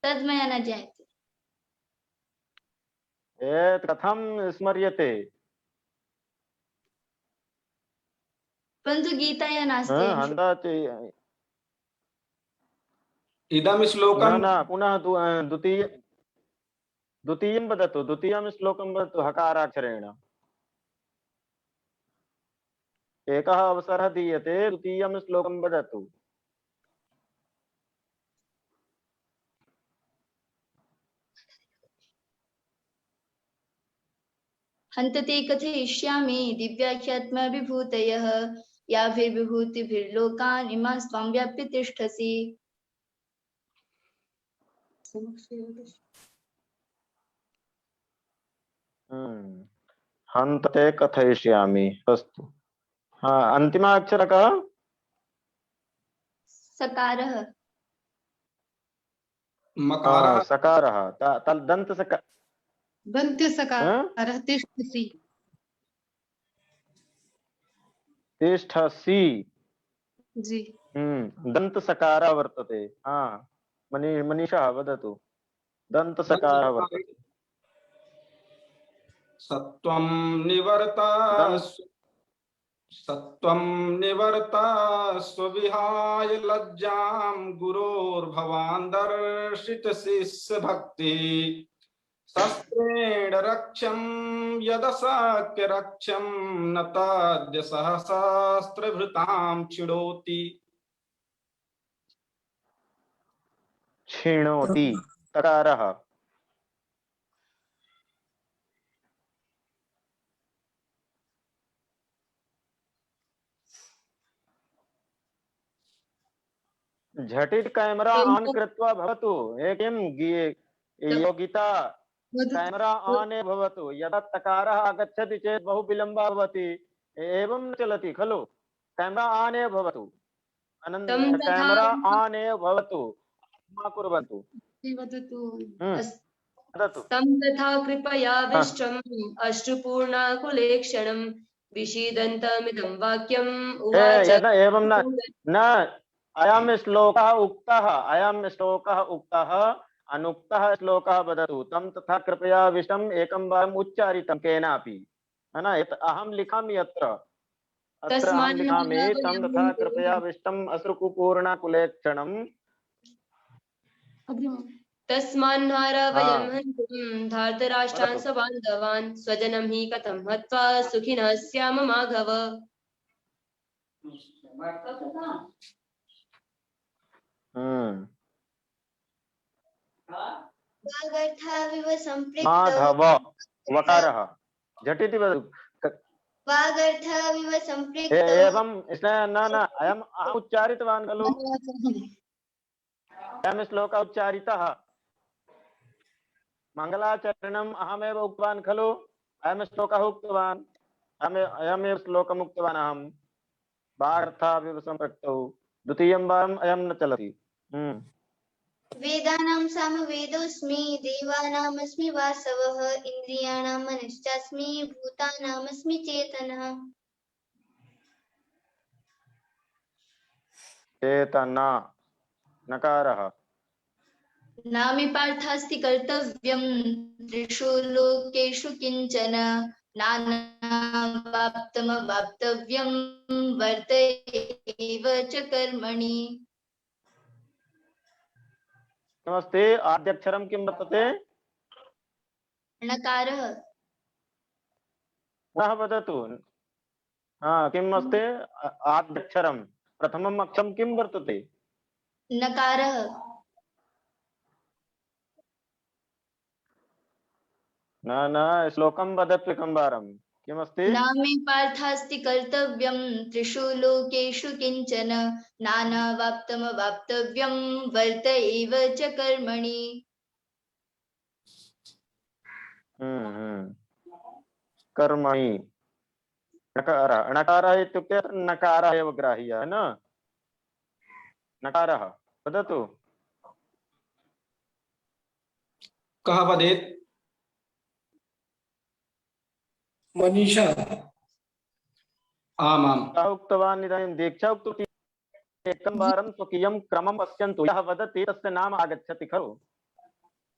तद् मया न ज्ञायते। कथं स्मर्यते। परन्तु गीतायां नास्ति अयं श्लोकः। हन्ता इदं श्लोकं न पुनः द्वितीयं वदतु। द्वितीयं श्लोकं वदतु हकाराक्षरेण। एकः अवसरः दीयते। द्वितीयं श्लोकं वदतु। हन्तते कथयिष्यामि दिव्याख्यात्मविभूतयः याभिर्विभूतिभिर्लोकान् इमास्त्वां व्याप्य तिष्ठसि। हन्तते कथयिष्यामि। अस्तु। अन्तिमः अक्षरः कः। सकारः। मकारः। सकारः। दन्त्यसकारः तिष्ठसि। तिष्ठसि। जी दन्तसकारः वर्तते। मनीषः वदतु। दन्तसकारः वर्तते। सत्वं निवर्ता सत्वं निवर्ता स्वविहाय लज्जां गुरोर्भवान् दर्शित शिष्य भक्ति शस्त्रेण रक्ष्यं यदशक्य रक्ष्यं न तद्य सहस्रभृतां क्षिणोति। क्षिणोति तकारः। झटिति कैमरा ऑन कृत्वा भवतु। किं योगिता कैमरा ऑन भवतु। यदा तकारः आगच्छति चेत् बहु विलम्बः भवति। एवं न चलति खलु। कैमरा ऑन एव भवतु। कैमरा ऑन एव भवतु। मा कुर्वन्तु। वदतु। तं तथा कृपयाविष्टम् अश्रुपूर्णाकुलेक्षणं विषीदन्तमिदं वाक्यम् उवाच। एवं न अयं श्लोकः उक्तः अनुक्तः श्लोकः वदतु। तं तथा कृपया विष्टम् एकं वारम् उच्चारितं केनापि है ना। अहं लिखामि अत्र अहं लिखामि तं तथा कृपया विष्टम् अश्रुपूर्णाकुलेक्षणम् तस्मान्नार वयं हन्तुं धार्तराष्ट्रान् सबान्धवान् स्वजनं हि कथं हत्वा सुखिनः स्याम माघव। वागर्थाविव सम्पृक्तौ माधव वकारः झटिति वदतु। वागर्थाविव सम्पृक्तौ एवं न अयम् अहम् उच्चारितवान् खलु। अयं श्लोकः उच्चारितः। मङ्गलाचरणम् अहमेव उक्तवान् खलु। अयं श्लोकः उक्तवान्। अयमेव श्लोकम् उक्तवान् अहं। वागर्थाविव सम्पृक्तौ द्वितीयं वारम् अयं न चलति। वेदानां सामवेदोऽस्मि देवानामस्मि वासवः इन्द्रियाणां मनश्चास्मि भूतानामस्मि चेतनः। चेतना नकारः। नामे पार्थास्ति कर्तव्यं त्रिषु लोकेषु किञ्चन नानावाप्तमवाप्तव्यं वर्त एव च कर्मणि। किमस्ति आद्यक्षरं किं वर्तते? णकारः। पुनः वदतु। किम् अस्ति? आद्यक्षरं प्रथमम् अक्षरं किं वर्तते? नकारः। न श्लोकं वदतु एकं वारं। किमस्ति? नामे पार्थास्ति कर्तव्यं त्रिषु लोकेषु किञ्चन नानावाप्तमवाप्तव्यं वर्त एव च कर्मणि। कर्मणि नकारः। नकारः इत्युक्ते नकारः एव ग्राह्यः न। नकारः वदतु। कः वदेत्? मनीषा। आमां। कः उक्तवान्? इदानीं दीक्षा उक्तवती। एकं वारं स्वकीयं क्रमं पश्यन्तु। यः वदति तस्य नाम आगच्छति खलु।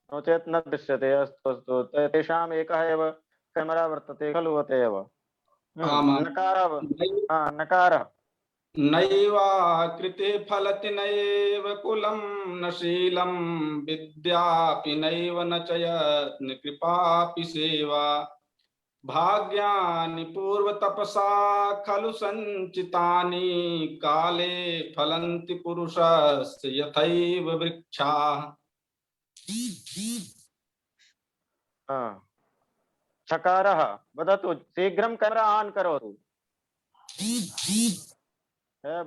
नो चेत् न दृश्यते। अस्तु अस्तु। तेषाम् एकः एव कैमरा वर्तते खलु अत एव। नकारः। नैवाकृते फलति नैव कुलं न शीलं विद्यापि नैव न च यत्न कृपापि सेवा भाग्यानि पूर्वतपसा खलु सञ्चितानि काले फलन्ति पुरुषस्य यथैव वृक्षाः। चकारः वदतु। शीघ्रं कैमरा ऑन करोतु।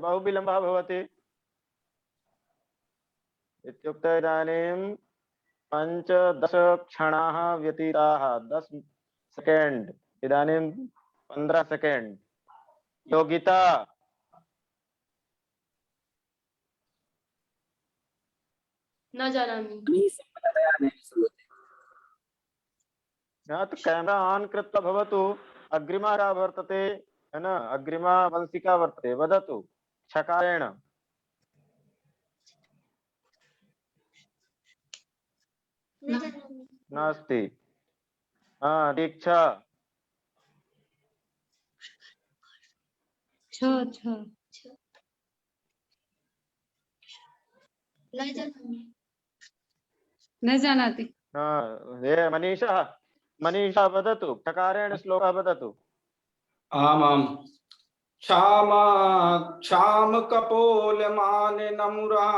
बहु विलम्बः भवति। इत्युक्ते इदानीं 5-10 क्षणाः व्यतीताः। 10 सेकेंड। इदानीं 15 सेकेंड। योगिता न जानामि। तो कैमरा ऑन कृत्वा भवतु। अग्रिमा का वर्तते है न। अग्रिमा वंशिका वर्तते। वदतु छकारेण। नास्ति। हाँ दीक्षा। छ न जानामि। न जानाति। हाँ ये मनीषा वदतु, ठकारेण श्लोकः वदतु। आमां क्षाम कपोलमान नमुरा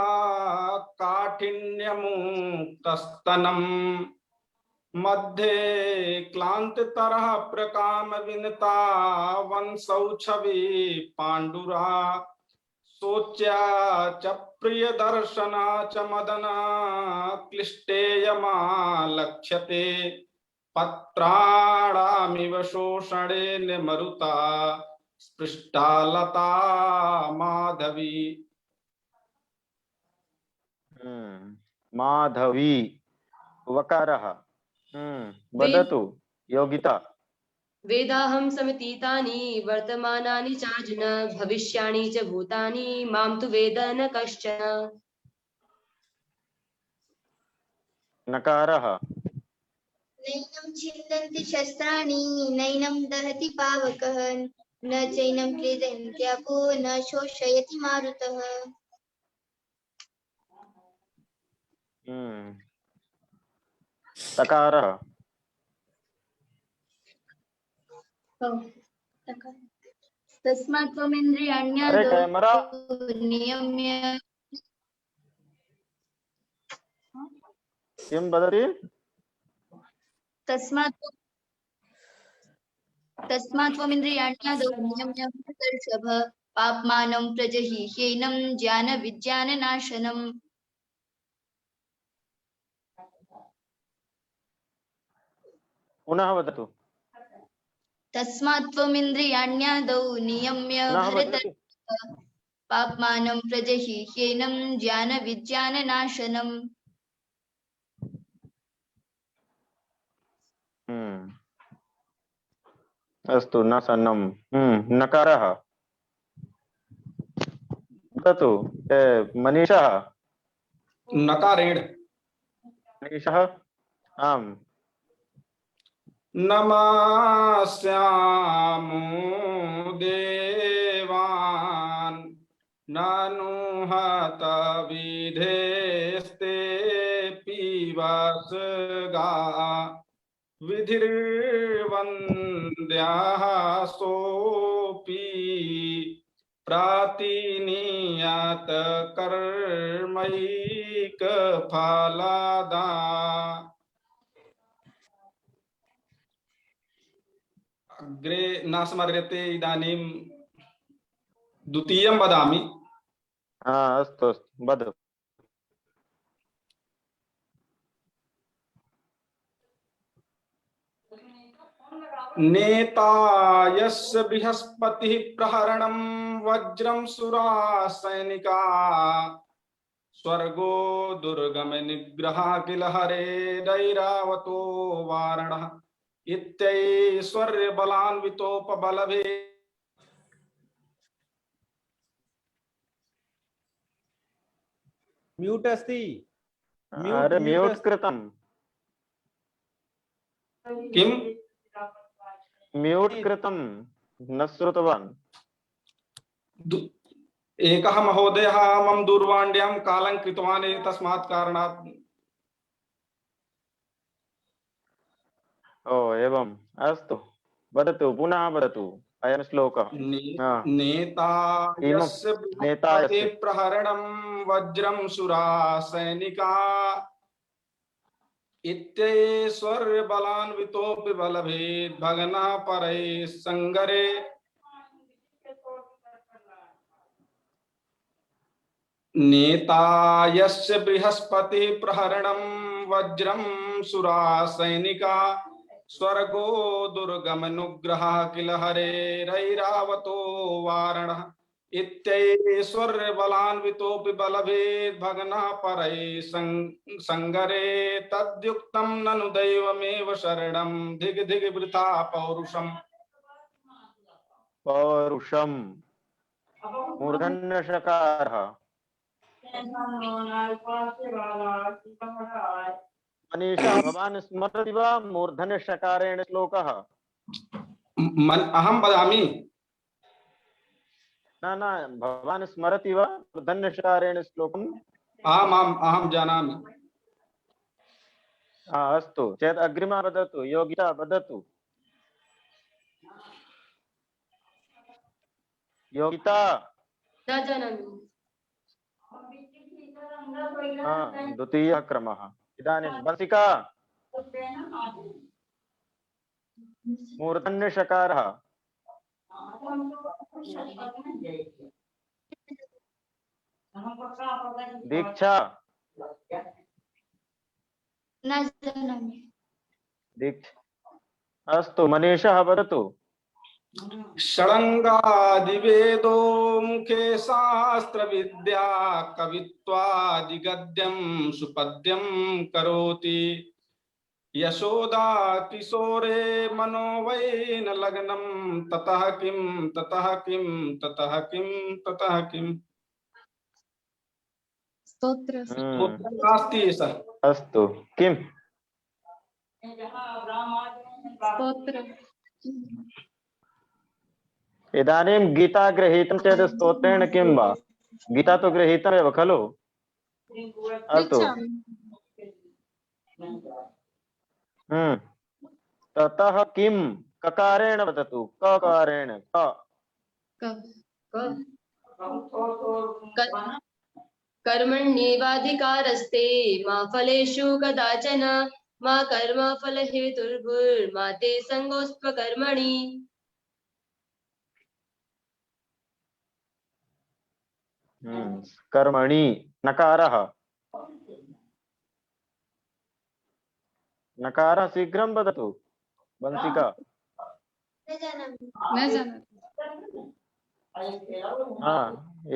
काठिन्यमुक्तस्तनम् मध्ये क्लांततरः प्रकाम विनता वंशौ छवि पांडुरा सोच्या च प्रिय दर्शना च मदना क्लिष्टेयमा लक्ष्यते पत्राणामिव शोषणेन मरुता स्पृष्टालता माधवी। माधवी वकारः। वदतु योगिता। वेदाहं समितीतानि वर्तमानानि चार्जुन भविष्याणि च भूतानि मां तु वेद न कश्चन। नकारः। नैनं छिन्दन्ति शस्त्राणि नैनं दहति पावकः न चैनं क्लेदयन्त्यापो न शोषयति मारुतः। तकारः। तस्मात् त्वमिन्द्रियाण्यादौ अरे कैमरा। नियम्य किं वदति? तस्मात् त्वमिन्द्रियाण्यादौ नियम्य भरतर्षभ पाप्मानं प्रजहिह्येनं ज्ञानविज्ञाननाशनम्। पुनः वदतु। तस्मात् त्वमिन्द्रियाण्यादौ नियम्य पुनः वदतु। भरतर्षभ पाप्मानं प्रजहिह्येनं ज्ञानविज्ञाननाशनम्। अस्तु नाशनम्। नकारः। वदतु मनीषः। नकारेण। मनीषः। आम्। नमास्यामो देवान् ननु हतविधेस्ते पीवस्गा विधिर्वन्द्याः सोऽपि प्रातिनियत कर्मैक फलदा। अग्रे न स्मर्यते इदानीं द्वितीयं वदामि। अस्तु अस्तु वद। नेता यस्य बृहस्पतिः प्रहरणं वज्रं सुरासैनिका स्वर्गो दुर्गम निग्रह किल हरेरैरावतो वारणः इत्यैश्वर्य बलान्वितोपबलभे। म्यूट अस्ति। अरे म्यूट कृतम्। किम्? म्यूट कृतं न श्रुतवान्। एकः महोदयः मम दूरवाण्यां कालं कृतवान् तस्मात् कारणात्। ओ एवम्। अस्तु वदतु पुनः वदतु अयं श्लोकः। नेता यस्य बृहस्पते प्रहरणं वज्रं सुरासैनिका इत्यैश्वर्य बलान्वितोऽपि बलभेद भगनः परैः संगरे। नेता यस्य बृहस्पतिः प्रहरणं वज्रं सुरासैनिका स्वर्गो दुर्गमनुग्रहः किल हरेरैरावतो वारणः इत्यैश्वर्य बलान्वितोऽपि बलभेद भगनः परैः संगरे तद्युक्तं ननु दैवमेव शरणं धिग धिग वृथा पौरुषम्। पौरुषम् मूर्धन्यषकारः। मनीषा भवान् स्मरति वा मूर्धन्य षकारेण श्लोकः? अहं वदामि। न भवान् स्मरति वा मूर्धन्य षकारेण श्लोकम्? आम् आम् अहं जानामि। अस्तु चेत् अग्रिमा वदतु, योगिता वदतु। योगिता न जानामि। द्वितीयः क्रमः। इदानीं वंशिका मूर्धन्यषकारः। दीक्षा न जानामि। दीक्षा अस्तु मनीषः वदतु। षडङ्गादिवेदो मुखे शास्त्रविद्या कवित्वादिगद्यं सुपद्यं करोति यशोदा किशोरे मनो वै न लग्नं ततः किं ततः किं ततः किं ततः किम्। स्तोत्र नास्ति एषः। अस्तु किम्? स्तोत्र इदानीं गीता गृहीतं चेत् स्तोत्रेण किं वा? गीता तु गृहीतमेव खलु? अस्तु ततः किं ककारेण वदतु। ककारेण कर्मण्येवाधिकारस्ते मा फलेषु कदाचन मा कर्मफलहेतुर्भुर्मा ते सङ्गोऽस्त्व कर्मणि। कर्मणि नकारः। नकारः शीघ्रं वदतु वंशिका। न जानामि।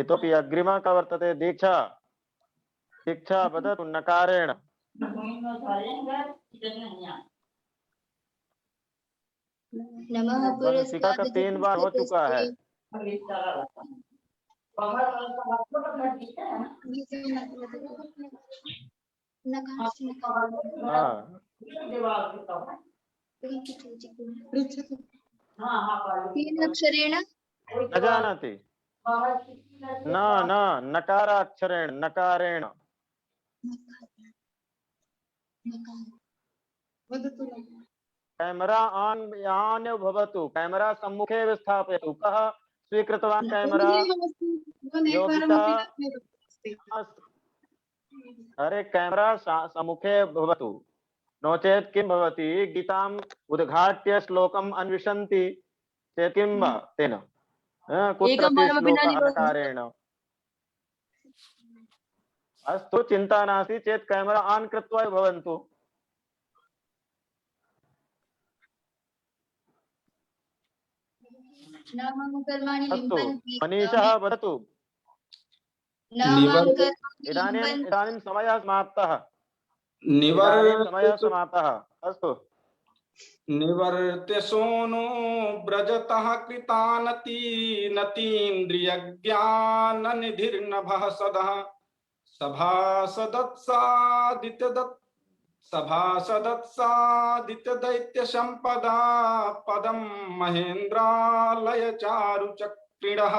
इतोपि अग्रिमा का वर्तते? दीक्षा दीक्षा वदतु नकारेण। नमः वंशिका का 3 बार हो चुका है। केन अक्षरेण? न जानाति? न न नकाराक्षरेण नकारेण। कैमरा ऑन भवतु। कैमरा सम्मुखे स्थापयतु। कः स्वीकृतवान् कैमरा? योगिता। अरे कैमरा सम्मुखे भवतु, नो चेत् किं भवति? गीताम् उद्घाट्य श्लोकम् अन्विषन्ति चेत् किं वा तेन? कुत्रपि श्लोकः नकारेण। अस्तु चिन्ता नास्ति चेत् कैमरा ऑन कृत्वा भवन्तु। अस्तु मनीषः वदतु। इदानीं समयः समाप्तः। समयः समाप्तः। अस्तु निवर्त्यसोनो व्रजतः कृतानति नतीन्द्रियज्ञाननिधिर्नभः सदः सभासदत्सादित्यदैत्यसम्पदा पदं महेन्द्रालयचारुचक्रीडः।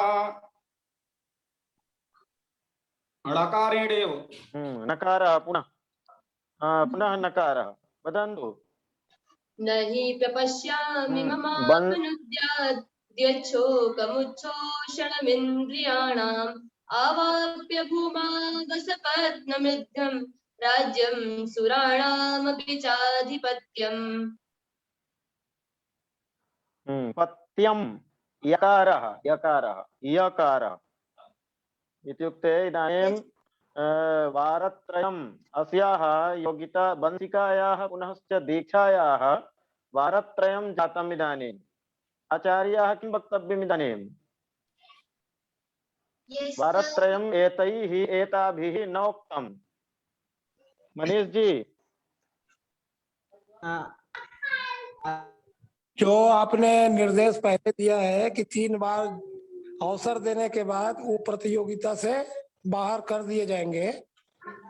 णकारेणेव। नकारः पुनः पुनः नकारः वदन्तु। न हि प्रपश्यामि ममापनुद्याद्यच्छोकमुच्छोषणमिन्द्रियाणाम् आवाप्य भूमागसपत्नमृद्धं राज्यं सुराणामपि चाधिपत्यम्। पत्यं यकारः यकारः यकारः इत्युक्ते इदानीं वारत्रयम् अस्याः योगिता वंशिकायाः पुनश्च दीक्षायाः वारत्रयं जातम्। इदानीम् आचार्याः किं वक्तव्यम्? इदानीं वारत्रयम् एतैः एताभिः न उक्तम्। मनीष जी जो आपने निर्देश पहले दिया है कि 3 बार अवसर देने के बाद वो प्रतियोगिता से बाहर कर दिए जाएंगे,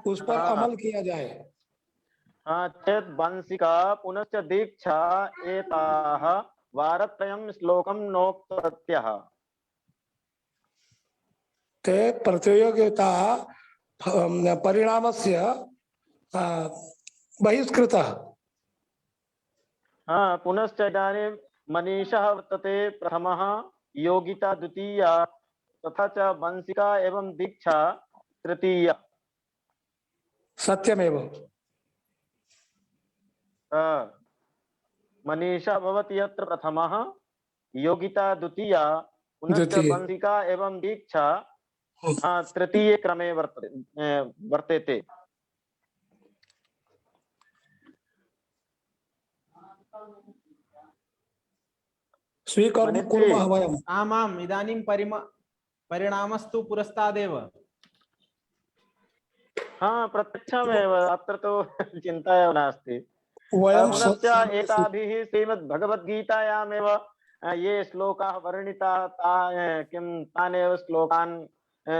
उस पर अमल किया जाए। चेत् वंशिका पुनश्च दीक्षा एताः वारत्रयं श्लोकं नोक्तवत्यः। ते प्रतियोगिता परिणामस्य बहिष्कृतः। पुनश्च इदानीं मनीषः वर्तते प्रथमः, योगिता द्वितीया, तथा च वंशिका एवं दीक्षा तृतीया। सत्यमेव। मनीषा भवति यत्र प्रथमः, योगिता द्वितीया, पुनश्च वंशिका एवं दीक्षा तृतीये क्रमे वर्तेते। स्वीकर्तुं कुर्मः वयम्। आमाम्, इदानीं परिणामस्तु पुरस्तादेव। प्रत्यक्षमेव, अत्र तु चिन्ता एव नास्ति। पुनश्च एताभिः श्रीमद्भगवद्गीतायामेव ये श्लोकाः वर्णिताः तानेव श्लोकान्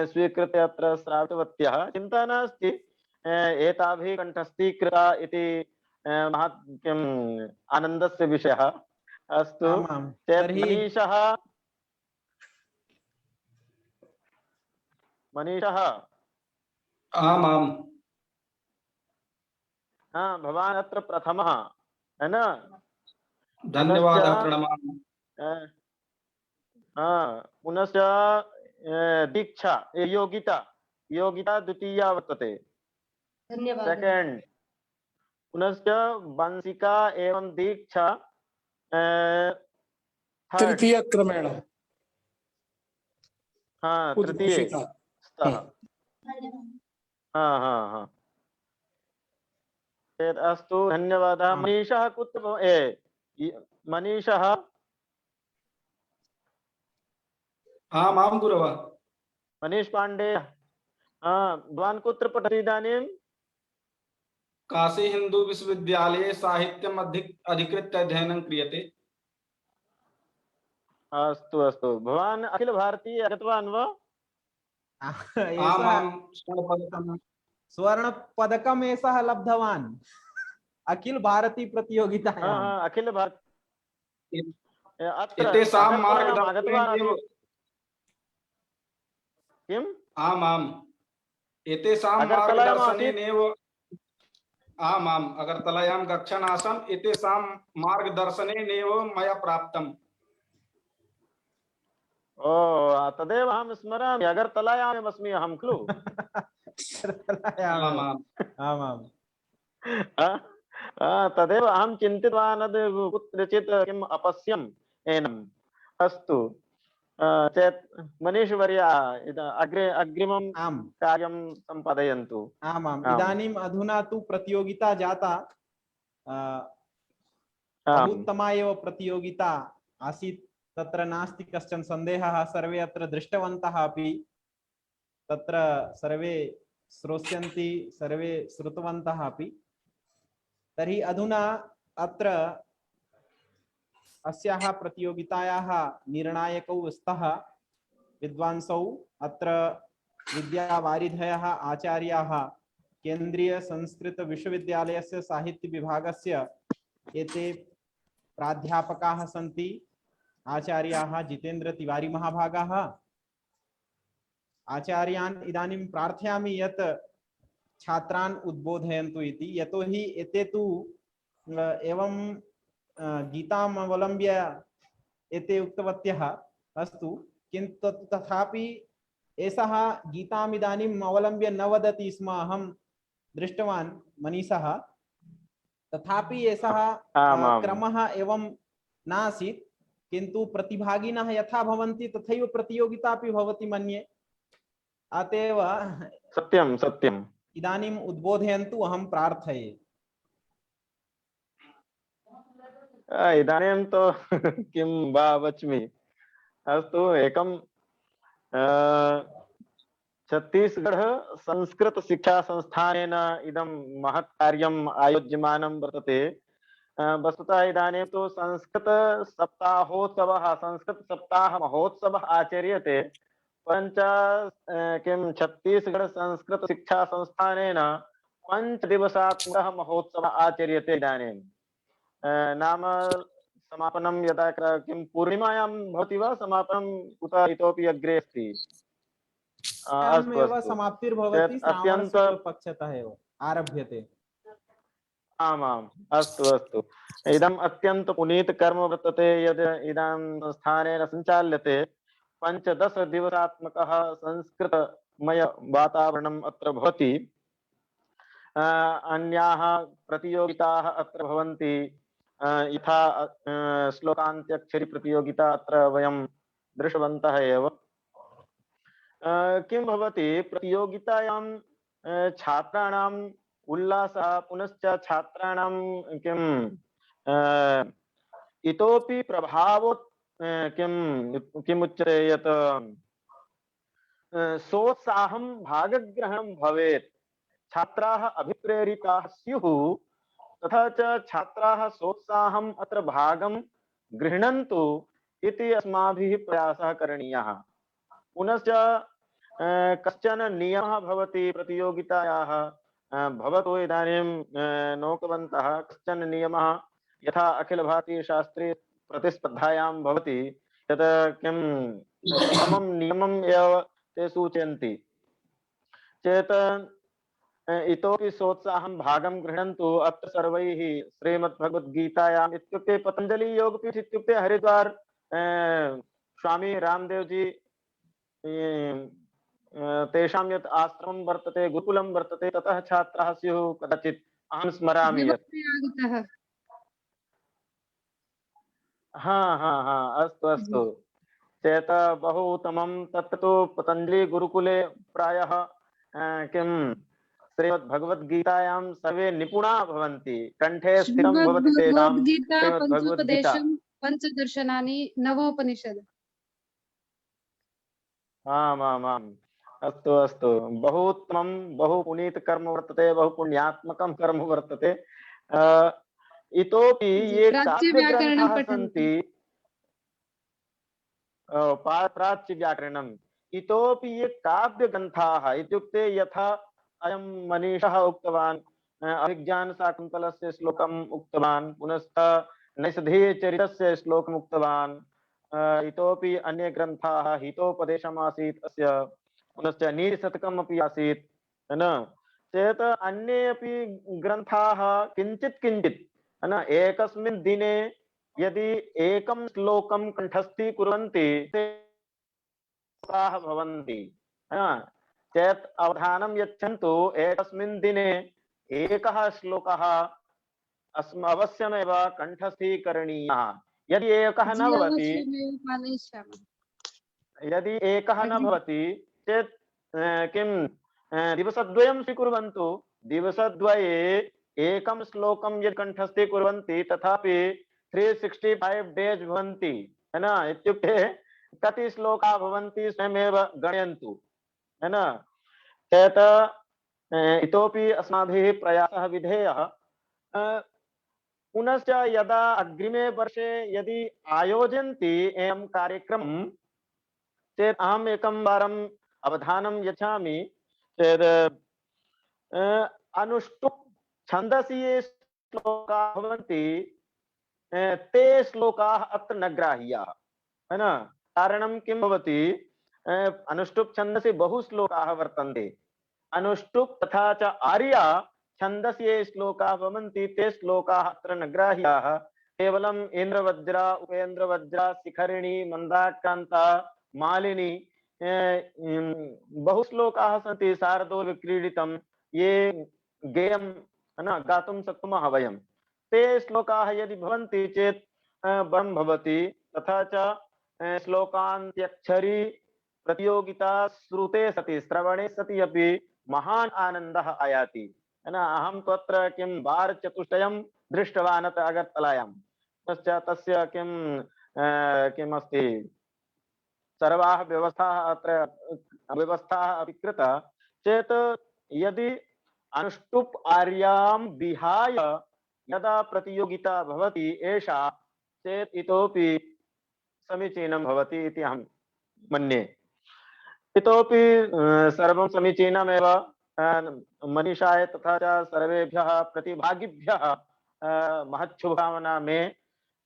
स्वीकृत्य अत्र श्रावितवत्यः। चिन्ता नास्ति, एताभिः कंठस्थीकृता इति महत् आनन्दस्य विषयः। अस्तु, मनीषः आमाम्। भवान् अत्र प्रथमः है न? धन्यवादः, प्रणमामि। पुनश्च दीक्षा योगिता द्वितीया वर्तते, सेकेंड। पुनश्च वंशिका एवं दीक्षा तृतीय क्रमेण। तृतीये स्तः। अस्तु, धन्यवादः। मनीषः कुत्र? मनीषः। आमां गुरव। मनीष पांडे, भवान् कुत्र पठति इदानीं? काशी हिंदू विश्वविद्यालये साहित्यम् अधिकृत्य अध्ययनं क्रियते। अस्तु अस्तु, भवान् अखिल भारतीय आगतवान् वा? स्वर्ण पदकम् एषः लब्धवान् अखिल भारतीय प्रतियोगितायाम्। अखिल भारत एतेषां मार्गदर्शनेनैव। किम्? आमाम्, एतेषां मार्गदर्शनेनैव। आमाम्, अगरतलायां गच्छन् आसम्, एतेषां मार्गदर्शनेनैव मया प्राप्तम्। तदेव अहं स्मरामि, अगरतलायामेव अस्मि अहं खलु। आमाम्। तदेव अहं चिन्तितवान् कुत्रचित् किम् अपश्यम् एनम्। अस्तु, चेत् मनीषवर्य अग्रिमं कार्यं सम्पादयन्तु। आमाम्, इदानीम् अधुना तु प्रतियोगिता जाता। बहु उत्तमा एव प्रतियोगिता आसीत्, तत्र नास्ति कश्चन सन्देहः। सर्वे अत्र दृष्टवन्तः अपि, तत्र सर्वे श्रोष्यन्ति, सर्वे श्रुतवन्तः अपि। तर्हि अधुना अत्र अस्याः प्रतियोगितायाः निर्णायकौ स्तः विद्वांसौ। अत्र विद्यावारिधयः आचार्याः केन्द्रीय संस्कृत विश्वविद्यालयस्य साहित्य विभागस्य एते प्राध्यापकाः सन्ति। आचार्याः जितेन्द्र तिवारी महाभागाः। आचार्यान् इदानीं प्रार्थयामि यत् छात्रान् उद्बोधयन्तु इति, यतोहि एते तु एवं गीताम् अवलम्ब्य एते उक्तवत्यः। अस्तु, किन्तु तथापि एषः गीताम् इदानीम् अवलम्ब्य न वदति स्म, अहं दृष्टवान् मनीषः। तथापि एषः क्रमः एवं नासीत्, किन्तु प्रतिभागिनः यथा भवन्ति तथैव प्रतियोगिता अपि भवति मन्ये। अत एव सत्यं सत्यम् इदानीम् उद्बोधयन्तु, अहं प्रार्थये। इदानीं तो किं वा वच्मि। अस्तु, एकं छत्तीसगढ़ संस्कृत शिक्षा संस्थानेन इदं महत् कार्यम् आयोज्यमानं वर्तते। वस्तुतः इदानीं तु संस्कृत सप्ताहोत्सवः, संस्कृत सप्ताह महोत्सवः आचर्यते। परञ्च किं छत्तीसगढ़ संस्कृत शिक्षा संस्थानेन पञ्चदिवसात्मकः महोत्सवः आचर्यते इदानीं। नाम समापनं यदा किं पूर्णिमायां भवति वा समापनम् उत इतोपि अग्रे अस्ति? अस्तु एव अस्तु समाप्तिर्भवति, चेत् श्रावण शुक्लपक्षतः एव आरभ्यते। आमाम् अस्तु अस्तु इदम् अत्यन्त पुनीत कर्म वर्तते यद् इदं स्थानेन सञ्चाल्यते। 15 दिवसात्मकः संस्कृतमय वातावरणम् अत्र भवति। अन्याः प्रतियोगिताः अत्र भवन्ति। यथा श्लोकान्त्याक्षरी प्रतियोगिता अत्र वयं दृष्टवन्तः एव। किं भवति प्रतियोगितायां छात्राणाम् उल्लासः पुनश्च छात्राणां किं इतोपि प्रभावो किमुच्यते यत् सोत्साहं भागग्रहणं भवेत्। छात्राः अभिप्रेरिताः स्युः तथा च छात्राः सोत्साहम् अत्र भागं गृह्णन्तु इति अस्माभिः प्रयासः करणीयः। पुनश्च कश्चन नियमः भवति प्रतियोगितायाः। भवतु इदानीं नोक्तवन्तः कश्चन नियमः यथा अखिल भारतीय शास्त्रीय प्रतिस्पर्धायां भवति तत् किं प्रथमं नियमम् एव ते सूचयन्ति चेत् इतोपि सोत्साहं भागं गृह्णन्तु। अत्र सर्वैः श्रीमद्भगवद्गीतायाम् इत्युक्ते पतञ्जलि योगपीठ इत्युक्ते हरिद्वार स्वामी रामदेव जी तेषां यत् आश्रमं वर्तते गुरुकुलं वर्तते ततः छात्राः स्युः कदाचित् अहं स्मरामि यत् अस्तु अस्तु चेत् बहु उत्तमं। तत्र तु पतञ्जलि गुरुकुले प्रायः किं श्रीमद्भगवद्गीतायां सर्वे निपुणाः भवन्ति। कण्ठे स्थिरं भवति तेषां श्रीमद्भगवद्गीता। पञ्चदर्शनानि नवोपनिषद्। आमामाम् अस्तु अस्तु बहु उत्तमं बहु पुनीत कर्म वर्तते बहु पुण्यात्मकं कर्म वर्तते। इतोपि ये काव्यग्रन्थाः सन्ति प्राच्यव्याकरणम् इतोपि ये काव्यग्रन्थाः इत्युक्ते यथा अयं मनीषः उक्तवान् अभिज्ञानशाकुन्तलस्य श्लोकम् उक्तवान् पुनश्च नैषधीयचरितस्य श्लोकम् उक्तवान्। इतोपि अन्ये ग्रन्थाः हितोपदेशमासीत् अस्य पुनश्च नीतिशतकम् अपि आसीत् है न चेत् अन्ये अपि ग्रन्थाः किञ्चित् किञ्चित् है न एकस्मिन् दिने यदि एकं श्लोकं कण्ठस्थीकुर्वन्ति ताः भवन्ति है न चेत् अवधानं यच्छन्तु एकस्मिन् दिने एकः श्लोकः अवश्यमेव कण्ठस्थीकरणीयः। यदि एकः न भवति चेत् किं दिवसद्वयं स्वीकुर्वन्तु। दिवसद्वये एकं श्लोकं यदि कण्ठस्थीकुर्वन्ति तथापि 365 डेज भवन्ति है न इत्युक्ते कति श्लोकाः भवन्ति स्वयमेव गणयन्तु है न चेत् इतोपि अस्माभिः प्रयासः विधेयः। पुनश्च यदा अग्रिमे वर्षे यदि आयोजन्ति एवं कार्यक्रमं चेत् अहम् एकं वारम् अवधानं यच्छामि चेत् अनुष्टुप् छन्दसि ये श्लोकाः भवन्ति ते श्लोकाः अत्र न ग्राह्याः है न। कारणं किं भवति अनुष्टुप् छन्दसि बहु श्लोकाः वर्तन्ते। अनुष्टुप् तथा च आर्या छन्दसि ये श्लोकाः भवन्ति ते श्लोकाः अत्र न ग्राह्याः। केवलम् इन्द्रवज्रा उपेन्द्रवज्रा शिखरिणी मन्दाक्रान्ता मालिनी बहु श्लोकाः सन्ति। शारदो विक्रीडितं ये गेयं न गातुं शक्नुमः वयं ते श्लोकाः यदि भवन्ति चेत् वरं भवति। तथा च श्लोकान्त्याक्षरी प्रतियोगिता श्रुते सति श्रवणे सति अपि महान् आनन्दः आयाति है न। अहं तत्र किं वारचतुष्टयं दृष्टवान् अत्र अगर्तलायां। तस्य तस्य किम् अस्ति सर्वाः व्यवस्थाः अत्र व्यवस्थाः अपि कृता चेत् यदि अनुष्टुप् आर्यां विहाय यदा प्रतियोगिता भवति एषा चेत् इतोपि समीचीनं भवति इति अहं मन्ये। इतोपि सर्वं समीचीनमेव मनीषाय तथा च सर्वेभ्यः प्रतिभागिभ्यः महत् शुभकामना मे,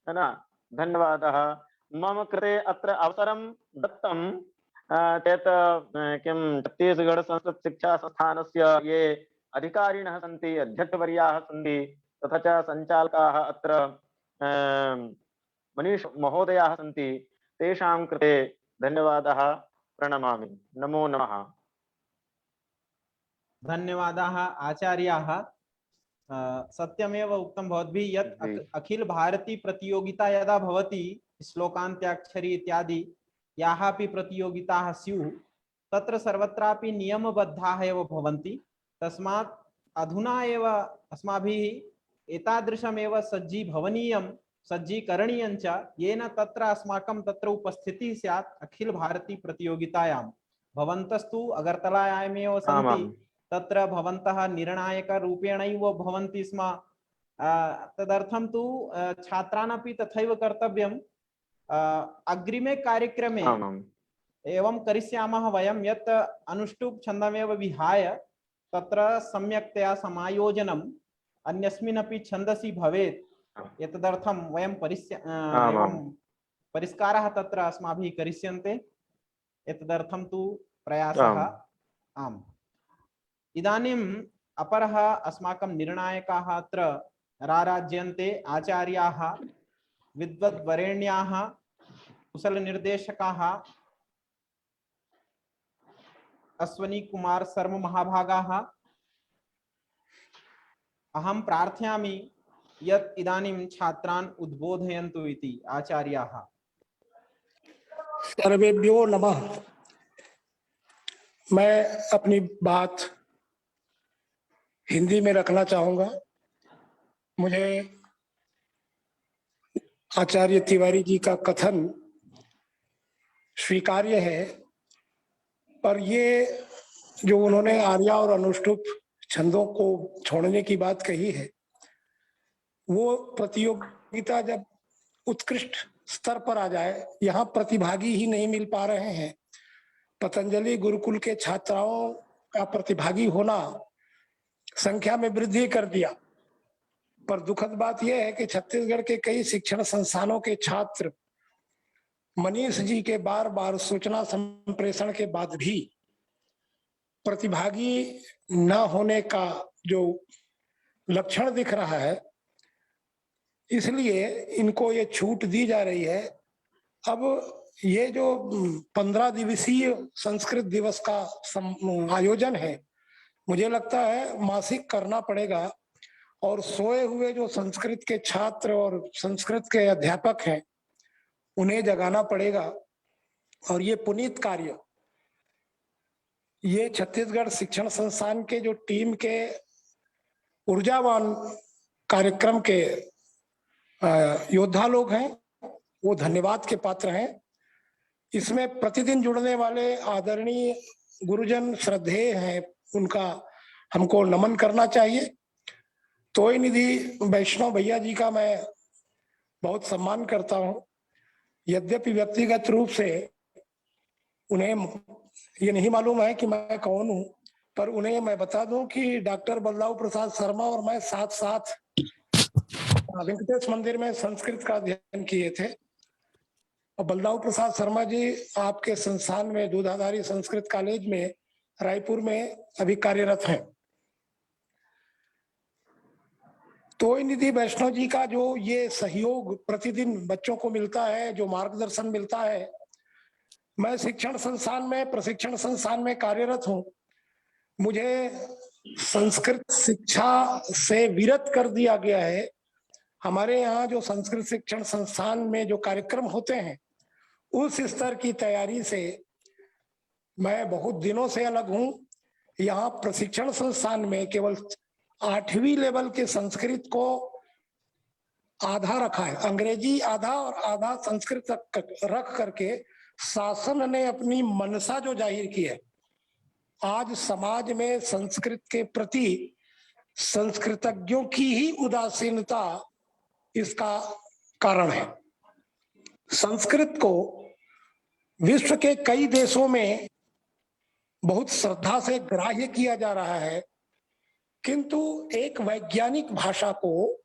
है ना, धन्यवादः। मम कृते अत्र अवसरं दत्तं चेत् किं छत्तीसगढ़ संस्कृत शिक्षा संस्थानस्य ये अधिकारिणः सन्ति, अध्यक्षवर्याः सन्ति, तथा च सञ्चालकाः अत्र मनीष महोदयाः सन्ति, तेषां कृते धन्यवादः प्रणमामि। नमो नमः। धन्यवादाः आचार्याः। सत्यमेव उक्तं भवद्भिः यत् अखिल भारतीय प्रतियोगिता यदा भवति, श्लोकान्त्याक्षरी इत्यादि याः अपि प्रतियोगिताः स्युः, तत्र सर्वत्रापि नियमबद्धाः एव भवन्ति। तस्मात् अधुना एव अस्माभिः एतादृशमेव सज्जीभवनीयं, सज्जीकरणीयञ्च, येन तत्र अस्माकं तत्र उपस्थितिः स्यात् अखिल भारतीय प्रतियोगितायां। भवन्तस्तु अगरतलायामेव सन्ति, तत्र भवन्तः निर्णायकरूपेणैव भवन्ति स्म। तदर्थं तु छात्रानपि तथैव कर्तव्यम्। अग्रिमे कार्यक्रमे एवं करिष्यामः वयं यत् अनुष्टुप् छन्दमेव विहाय तत्र सम्यक्तया समायोजनम् अन्यस्मिन्नपि छन्दसि भवेत्, एतदर्थं वयं परिष्कारः तत्र अस्माभिः करिष्यन्ते। एतदर्थं तु प्रयासः आम्। इदानीम् अपरः अस्माकं निर्णायकाः अत्र राराज्यन्ते, आचार्याः, विद्वद्वरेण्याः, कुशलनिर्देशकाः, अश्वनी कुमार शर्मा महाभागाः। अहं प्रार्थयामि यत् इदानीं छात्रान् उद्बोधयन्तु इति आचार्याः। सर्वेभ्यो नमः। मैं अपनी बात हिंदी में रखना चाहूंगा। मुझे आचार्य तिवारी जी का कथन स्वीकार्य है, पर ये जो उन्होंने आर्या और अनुष्टुप छंदों को छोड़ने की बात कही है, वो प्रतियोगिता जब उत्कृष्ट स्तर पर आ जाए, यहाँ प्रतिभागी ही नहीं मिल पा रहे हैं। पतंजलि गुरुकुल के छात्राओं का प्रतिभागी होना संख्या में वृद्धि कर दिया, पर दुखद बात यह है कि छत्तीसगढ़ के कई शिक्षण संस्थानों के छात्र मनीष जी के बार बार सूचना संप्रेषण के बाद भी प्रतिभागी न होने का जो लक्षण दिख रहा है, इसलिए इनको ये छूट दी जा रही है। अब ये जो 15 दिवसीय संस्कृत दिवस का आयोजन है, मुझे लगता है मासिक करना पड़ेगा, और सोए हुए जो संस्कृत के छात्र और संस्कृत के अध्यापक हैं उन्हें जगाना पड़ेगा। और ये पुनीत कार्य, ये छत्तीसगढ़ शिक्षण संस्थान के जो टीम के ऊर्जावान कार्यक्रम के योद्धा लोग हैं, वो धन्यवाद के पात्र हैं। इसमें प्रतिदिन जुड़ने वाले आदरणीय गुरुजन श्रद्धेय हैं, उनका हमको नमन करना चाहिए। तोय निधि वैष्णव भैया जी का मैं बहुत सम्मान करता हूँ। यद्यपि व्यक्तिगत रूप से उन्हें ये नहीं मालूम है कि मैं कौन हूँ, पर उन्हें मैं बता दूं कि डॉक्टर बलदाऊ प्रसाद शर्मा और मैं साथ साथ वेंकटेश मंदिर में संस्कृत का अध्ययन किए थे। और बलदाऊ प्रसाद शर्मा जी आपके संस्थान में दूधाधारी संस्कृत कॉलेज में रायपुर में अभी कार्यरत हैं। तोय निधि वैष्णव जी का जो ये सहयोग प्रतिदिन बच्चों को मिलता है, जो मार्गदर्शन मिलता है, मैं शिक्षण संस्थान में, प्रशिक्षण संस्थान में कार्यरत हूँ। मुझे संस्कृत शिक्षा से विरत कर दिया गया है। हमारे यहाँ जो संस्कृत शिक्षण संस्थान में जो कार्यक्रम होते हैं, उस स्तर की तैयारी से मैं बहुत दिनों से अलग हूँ। यहाँ प्रशिक्षण संस्थान में केवल 8वीं लेवल के संस्कृत को आधा रखा है, अंग्रेजी आधा और आधा संस्कृत रख करके शासन ने अपनी मनसा जो जाहिर की है। आज समाज में संस्कृत के प्रति संस्कृतज्ञों की ही उदासीनता इसका कारण है। संस्कृत को विश्व के कई देशों में बहुत श्रद्धा से ग्राह्य किया जा रहा है, किंतु एक वैज्ञानिक भाषा को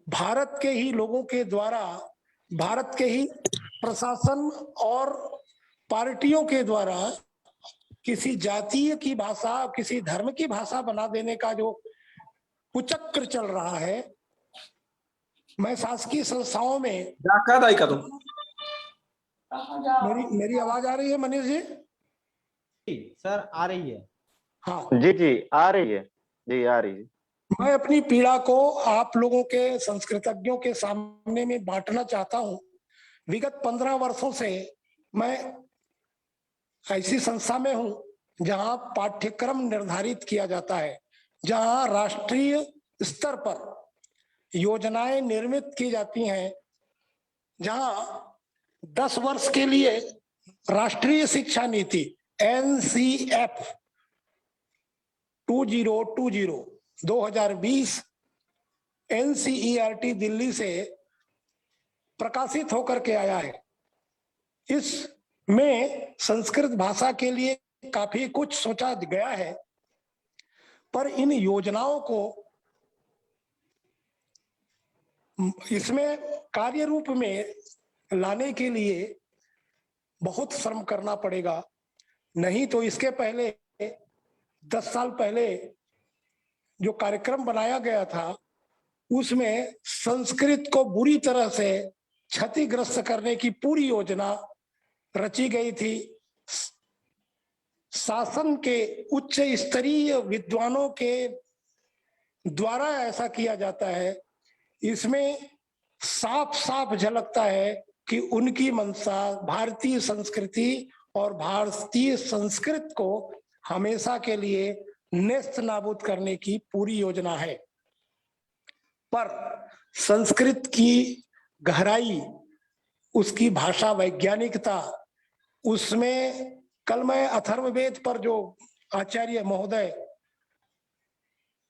भारत के ही लोगों के द्वारा, भारत के ही प्रशासन और पार्टियों के द्वारा किसी जातीय की भाषा, किसी धर्म की भाषा बना देने का जो कुचक्र चल रहा है, मैं शासकीय संस्थाओं में मेरी आवाज आ रही है मनीष जी? सर आ रही है। हाँ जी जी आ रही है, जी आ रही है। मैं अपनी पीड़ा को आप लोगों के संस्कृतज्ञों के सामने में बांटना चाहता हूं। विगत 15 वर्षों से मैं ऐसी संस्था में हूं जहां पाठ्यक्रम निर्धारित किया जाता है, जहां राष्ट्रीय स्तर पर योजनाएं निर्मित की जाती हैं, जहां 10 वर्ष के लिए राष्ट्रीय शिक्षा नीति NCF 2020 NCERT दिल्ली से प्रकाशित होकर के आया है। इसमें संस्कृत भाषा के लिए काफी कुछ सोचा गया है, पर इन योजनाओं को इसमें कार्य रूप में लाने के लिए बहुत श्रम करना पड़ेगा। नहीं तो इसके पहले 10 साल पहले जो कार्यक्रम बनाया गया था उसमें संस्कृत को बुरी तरह से क्षतिग्रस्त करने की पूरी योजना रची गई थी। शासन के उच्च स्तरीय विद्वानों के द्वारा ऐसा किया जाता है। इसमें साफ साफ झलकता है कि उनकी मंशा भारतीय संस्कृति और भारतीय संस्कृत को हमेशा के लिए नेस्त नाबूद करने की पूरी योजना है। पर संस्कृत की गहराई, उसकी भाषा वैज्ञानिकता, उसमें कल मैं अथर्ववेद पर जो आचार्य महोदय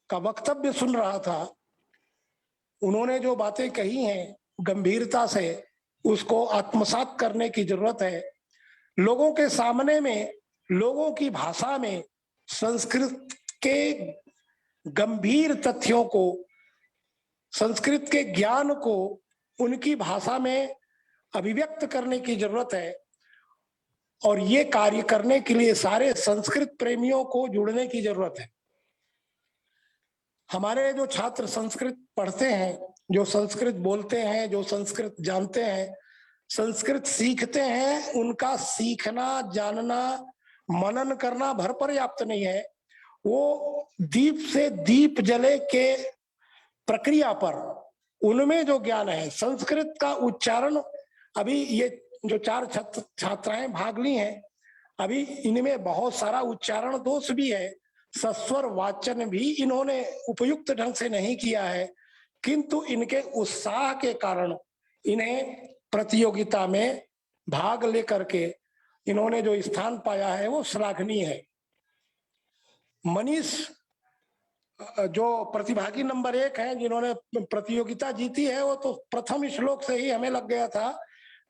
का वक्तव्य सुन रहा था, उन्होंने जो बातें कही हैं गंभीरता से उसको आत्मसात करने की जरूरत है। लोगों के सामने में, लोगों की भाषा में संस्कृत के गंभीर तथ्यों को, संस्कृत के ज्ञान को उनकी भाषा में अभिव्यक्त करने की जरूरत है। और ये कार्य करने के लिए सारे संस्कृत प्रेमियों को जुड़ने की जरूरत है। हमारे जो छात्र संस्कृत पढ़ते हैं, जो संस्कृत बोलते हैं, जो संस्कृत जानते हैं, संस्कृत सीखते हैं, उनका सीखना, जानना, मनन करना भर पर्याप्त नहीं है। वो दीप से दीप जले के प्रक्रिया पर उनमें जो ज्ञान है, संस्कृत का उच्चारण, अभी ये जो 4 छात्राएं भाग ली हैं, अभी इनमें बहुत सारा उच्चारण दोष भी है, सस्वर वाचन भी इन्होंने उपयुक्त ढंग से नहीं किया है, किंतु इनके उत्साह के कारण इन्हें प्रतियोगिता में भाग लेकर के इन्होंने जो स्थान पाया है वो श्लाघनीय है। मनीष जो प्रतिभागी नंबर 1 है, जिन्होंने प्रतियोगिता जीती है, वो तो प्रथम श्लोक से ही हमें लग गया था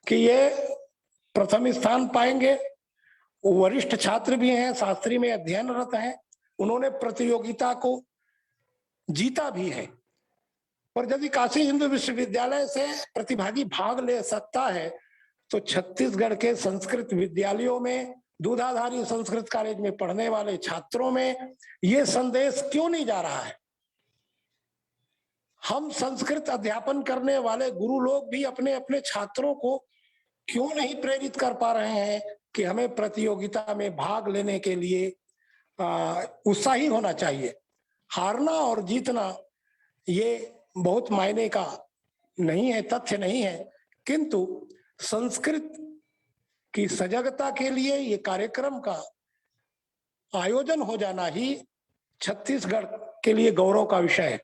कि ये प्रथम स्थान पाएंगे। वरिष्ठ छात्र भी हैं, शास्त्री में अध्ययनरत हैं, उन्होंने प्रतियोगिता को जीता भी है। पर यदि काशी हिंदू विश्वविद्यालय से प्रतिभागी भाग ले सकता है तो छत्तीसगढ़ के संस्कृत विद्यालयों में, दूधाधारी संस्कृत कॉलेज में पढ़ने वाले छात्रों में ये संदेश क्यों नहीं जा रहा है? हम संस्कृत अध्यापन करने वाले गुरु लोग भी अपने अपने छात्रों को क्यों नहीं प्रेरित कर पा रहे हैं कि हमें प्रतियोगिता में भाग लेने के लिए उत्साही होना चाहिए। हारना और जीतना ये बहुत मायने का नहीं है, तथ्य नहीं है, किंतु संस्कृत की सजगता के लिए ये कार्यक्रम का आयोजन हो जाना ही छत्तीसगढ़ के लिए गौरव का विषय है।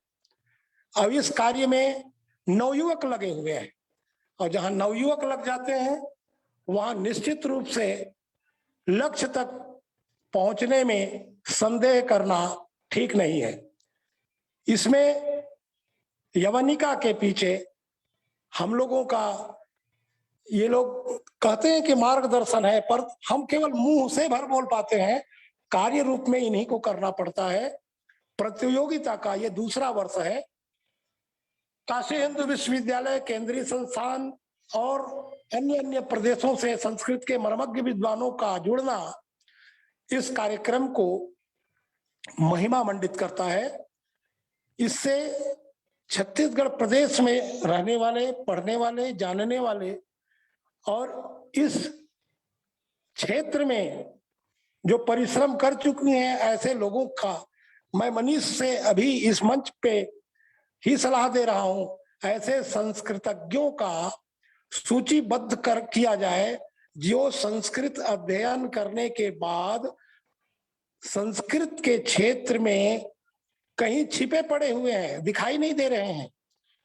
अब इस कार्य में नवयुवक लगे हुए हैं, और जहां नवयुवक लग जाते हैं वहां निश्चित रूप से लक्ष्य तक पहुंचने में संदेह करना ठीक नहीं है। इसमें यवनिका के पीछे हम लोगों का ये लोग कहते हैं कि मार्गदर्शन है, पर हम केवल मुंह से भर बोल पाते हैं, कार्य रूप में इन्हीं को करना पड़ता है। प्रतियोगिता का ये दूसरा वर्ष है। काशी हिंदू विश्वविद्यालय, केंद्रीय संस्थान और अन्य अन्य प्रदेशों से संस्कृत के मर्मज्ञ विद्वानों का जुड़ना इस कार्यक्रम को महिमा मंडित करता है। इससे छत्तीसगढ़ प्रदेश में रहने वाले, पढ़ने वाले, जानने वाले और इस क्षेत्र में जो परिश्रम कर चुके हैं ऐसे लोगों का मैं मनीष से अभी इस मंच पे ही सलाह दे रहा हूं, ऐसे संस्कृतज्ञों का सूचीबद्ध कर किया जाए जो संस्कृत अध्ययन करने के बाद संस्कृत के क्षेत्र में कहीं छिपे पड़े हुए हैं, दिखाई नहीं दे रहे हैं।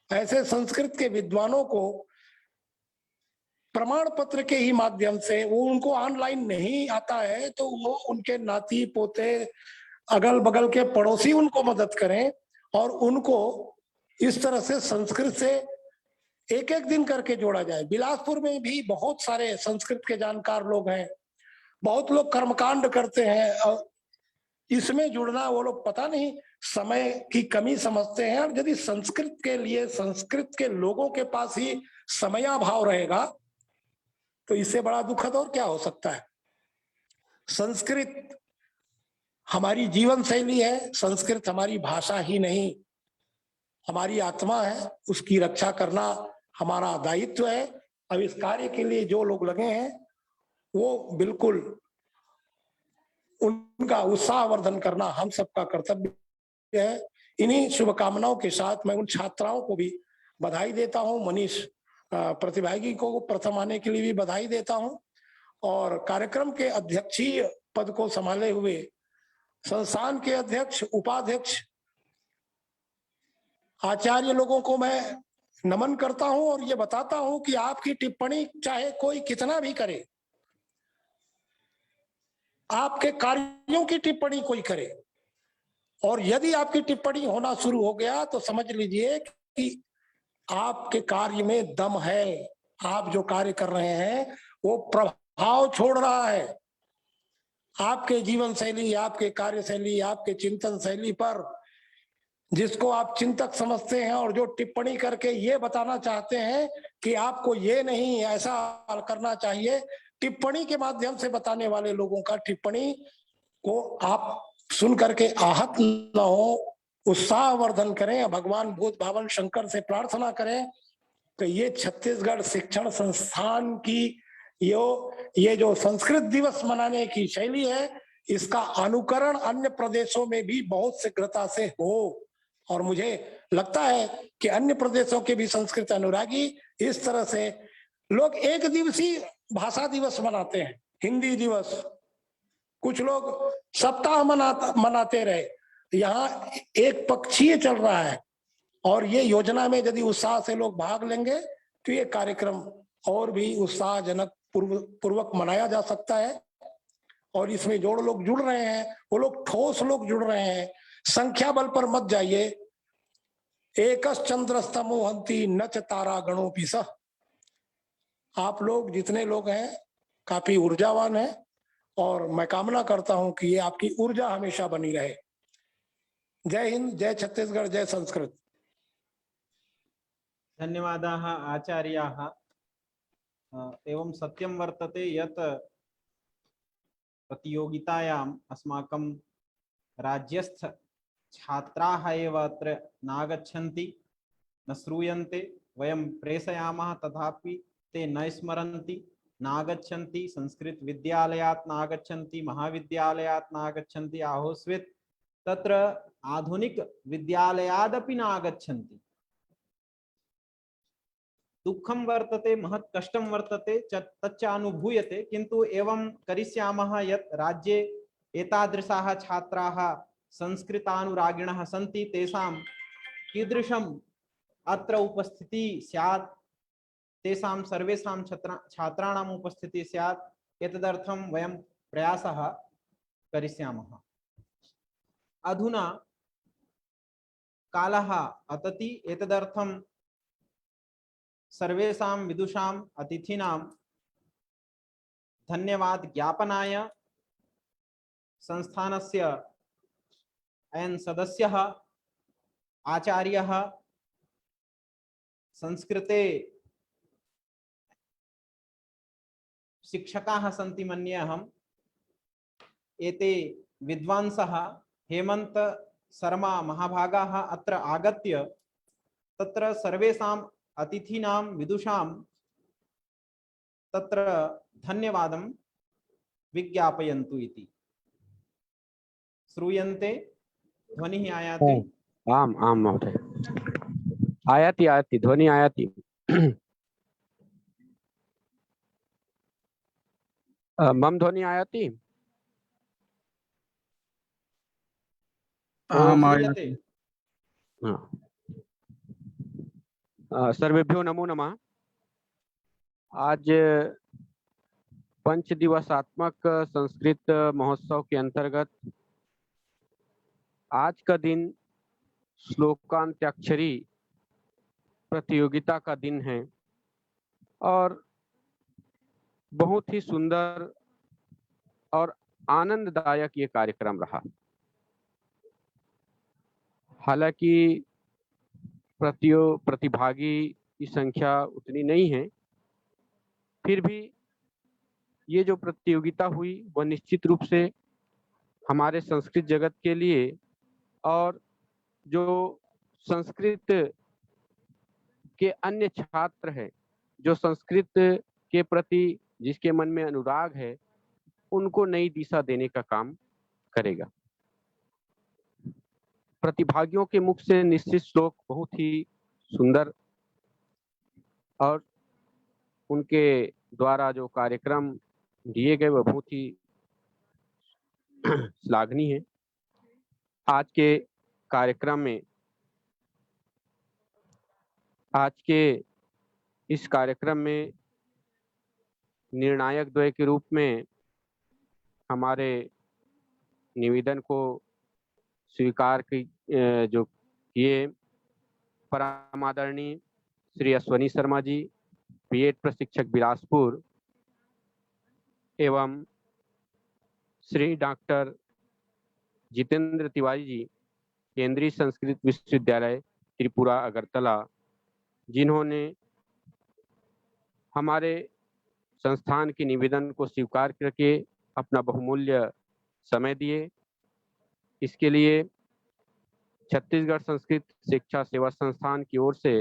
ऐसे संस्कृत के विद्वानों को प्रमाण पत्र के ही माध्यम से, वो उनको ऑनलाइन नहीं आता है तो वो उनके नाती पोते अगल बगल के पड़ोसी उनको मदद करें और उनको इस तरह से संस्कृत से एक एक दिन करके जोड़ा जाए। बिलासपुर में भी बहुत सारे संस्कृत के जानकार लोग हैं, बहुत लोग कर्मकांड करते हैं और इसमें जुड़ना वो लोग पता नहीं समय की कमी समझते हैं। और यदि संस्कृत के लिए संस्कृत के लोगों के पास ही समयाभाव रहेगा तो इससे बड़ा दुखद और क्या हो सकता है। संस्कृत हमारी जीवन शैली है, संस्कृत हमारी भाषा ही नहीं, हमारी आत्मा है, उसकी रक्षा करना हमारा दायित्व है। अब इस कार्य के लिए जो लोग लगे हैं वो बिल्कुल उनका उत्साहवर्धन करना हम सबका कर्तव्य है। इन्हीं शुभकामनाओं के साथ मैं उन छात्राओं को भी बधाई देता हूं, मनीष प्रतिभागी को प्रथम आने के लिए भी बधाई देता हूं और कार्यक्रम के अध्यक्षीय पद को संभाले हुए संस्थान के अध्यक्ष, उपाध्यक्ष, आचार्य लोगों को मैं नमन करता हूं और ये बताता हूं कि आपकी टिप्पणी चाहे कोई कितना भी करे, आपके कार्यों की टिप्पणी कोई करे और यदि आपकी टिप्पणी होना शुरू हो गया तो समझ लीजिए कि आपके कार्य में दम है, आप जो कार्य कर रहे हैं वो प्रभाव छोड़ रहा है। आपके जीवन शैली, आपके कार्य शैली, आपके चिंतन शैली पर जिसको आप चिंतक समझते हैं और जो टिप्पणी करके ये बताना चाहते हैं कि आपको ये नहीं ऐसा करना चाहिए, टिप्पणी के माध्यम से बताने वाले लोगों का टिप्पणी को आप सुन करके आहत न हो, उत्साहवर्धन करें। भगवान भूत भावन शंकर से प्रार्थना करें कि ये छत्तीसगढ़ शिक्षण संस्थान की ये जो संस्कृत दिवस मनाने की शैली है इसका अनुकरण अन्य प्रदेशों में भी बहुत शीघ्रता से हो। और मुझे लगता है कि अन्य प्रदेशों के भी संस्कृत अनुरागी इस तरह से लोग एक दिवसीय भाषा दिवस मनाते हैं, हिंदी दिवस, कुछ लोग सप्ताह मनाते रहे, यहाँ एक पक्षीय चल रहा है और ये योजना में यदि उत्साह से लोग भाग लेंगे तो ये कार्यक्रम और भी उत्साहजनक पूर्वक मनाया जा सकता है। और इसमें जो लोग जुड़ रहे हैं वो लोग ठोस लोग जुड़ रहे हैं, संख्या बल पर मत जाइए। एकस चंद्रस्तमोहंति न च तारा गणोपि सह। आप लोग जितने लोग हैं काफी ऊर्जावान हैं और मैं कामना करता हूं कि ये आपकी ऊर्जा हमेशा बनी रहे। जय हिंद, जय छत्तीसगढ़, जय संस्कृत। धन्यवादाः आचार्याः। एवं सत्यं वर्तते यत् प्रतियोगितायाम् अस्माकं राज्यस्थ छात्राः एव अत्र नागच्छन्ति, न श्रूयन्ते, वयं प्रेषयामः तथापि ते न स्मरन्ति, नागच्छन्ति, संस्कृत विद्यालयात् नागच्छन्ति, महाविद्यालयात् नागच्छन्ति, आहोस्वित् तत्र आधुनिक विद्यालयादपि नागच्छन्ति। दुःखं वर्तते, महत् कष्टं वर्तते, तच्च अनुभूयते, किन्तु एवं करिष्यामः यत् राज्ये एतादृशाः छात्राः संस्कृतानुरागिणः सन्ति, तेषां कीदृशम् अत्र उपस्थितिः स्यात्, तेषां सर्वेषां छात्राणाम् उपस्थितिः स्यात्, एतदर्थं वयं प्रयासः करिष्यामः। अधुना कालः अटति, एतदर्थं सर्वेषां विदुषाम् अतिथीनां धन्यवाद ज्ञापनाय संस्थानस्य अयं सदस्यः आचार्यः संस्कृते शिक्षकाः सन्ति मन्ये अहम्। एते विद्वांसः हेमंत शर्मा महाभागाः अत्र आगत्य तत्र सर्वेषाम् अतिथीनां विदुषां तत्र धन्यवादं विज्ञापयन्तु इति। श्रूयन्ते ध्वनिः आयाति? आम् आम् महोदय, आयाति आयाति, ध्वनि आयाति। मम ध्वनि आयाति? श्रूयते? सर्वेभ्यो नमो नमः। आज 5 दिवसात्मक संस्कृत महोत्सव के अंतर्गत आज का दिन श्लोकांत्याक्षरी प्रतियोगिता का दिन है और बहुत ही सुंदर और आनंददायक ये कार्यक्रम रहा। हालांकि प्रतिभागी की संख्या उतनी नहीं है, फिर भी ये जो प्रतियोगिता हुई वह निश्चित रूप से हमारे संस्कृत जगत के लिए और जो संस्कृत के अन्य छात्र हैं, जो संस्कृत के प्रति जिसके मन में अनुराग है, उनको नई दिशा देने का काम करेगा। प्रतिभागियों के मुख से निश्चित श्लोक बहुत ही सुंदर और उनके द्वारा जो कार्यक्रम दिए गए वह बहुत ही श्लाघनीय है। आज के कार्यक्रम में, आज के इस कार्यक्रम में निर्णायक द्वय के रूप में हमारे निवेदन को स्वीकार जो किए परमादरणीय श्री अश्वनी शर्मा जी, बीएड प्रशिक्षक बिलासपुर, एवं श्री डॉक्टर जितेंद्र तिवारी जी, केंद्रीय संस्कृत विश्वविद्यालय त्रिपुरा अगरतला, जिन्होंने हमारे संस्थान के निवेदन को स्वीकार करके अपना बहुमूल्य समय दिए। इसके लिए छत्तीसगढ़ संस्कृत शिक्षा सेवा संस्थान की ओर से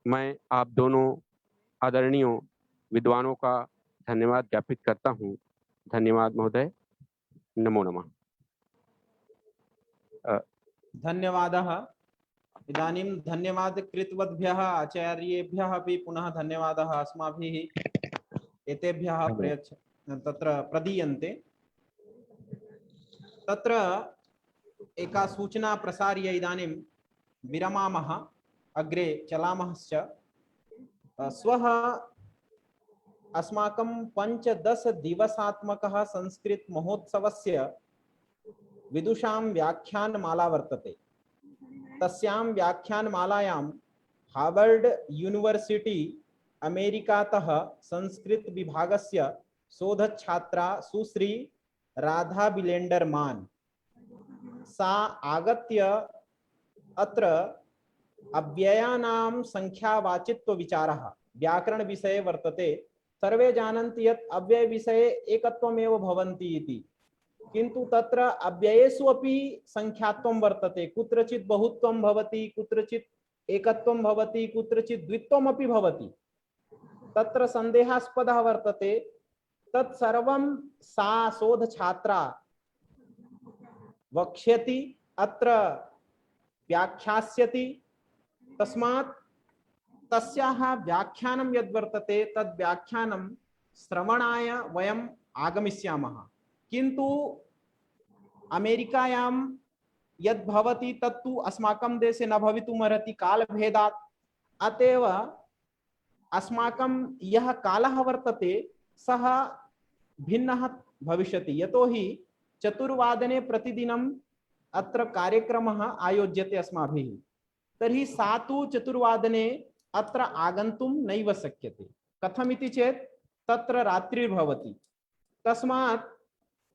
मैं आप दोनों आदरणीय विद्वानों का धन्यवाद ज्ञापित करता हूं। धन्यवाद महोदय, नमो नमः। धन्यवादः। इदानीं धन्यवाद कृतवद्भ्यः आचार्येभ्यः अपि पुनः धन्यवादः अस्माभिः एतेभ्यः तत्र प्रदीयन्ते। तत्र एका सूचना प्रसार्य इदानीं विरमामः, अग्रे चलामश्च। श्वः अस्माकं 5-10 दिवसात्मकः संस्कृत महोत्सवस्य विदुषां व्याख्यानमाला वर्तते। तस्यां व्याख्यानमालायां हार्वर्ड यूनिवर्सिटी अमेरिकातः संस्कृत विभागस्य शोधच्छात्रा सुश्री राधा बिलेंडर मान सा आगत्य अत्र अव्ययानां संख्यावाचित्व विचारः व्याकरण विषये वर्तते। सर्वे जानन्ति यत् अव्यय विषये एकत्वमेव भवन्ति इति, किन्तु तत्र अव्ययेषु अपि संख्यात्वं वर्तते। कुत्रचित् बहुत्वं भवति, कुत्रचित् एकत्वं भवति, कुत्रचित् द्वित्वम् अपि भवति। तत्र संदेहास्पदः वर्तते। तत्सर्वं सा शोधछात्रा वक्ष्यति, अत्र व्याख्यास्यति। तस्मात् तस्याः व्याख्यानं यद्वर्तते तद् व्याख्यानं श्रवणाय वयम् आगमिष्यामः। किन्तु अमेरिकायां यद् भवति तत्तु अस्माकं देशे न भवितुमर्हति कालभेदात्। अतएव अस्माकं यः कालः वर्तते सः भिन्नः भविष्यति। यतोहि 4 वादने प्रतिदिनम् अत्र कार्यक्रमः आयोज्यते अस्माभिः। तर्हि सा तु 4 वादने अत्र आगन्तुं नैव शक्यते। कथमिति चेत् तत्र रात्रिर्भवति, तस्मात्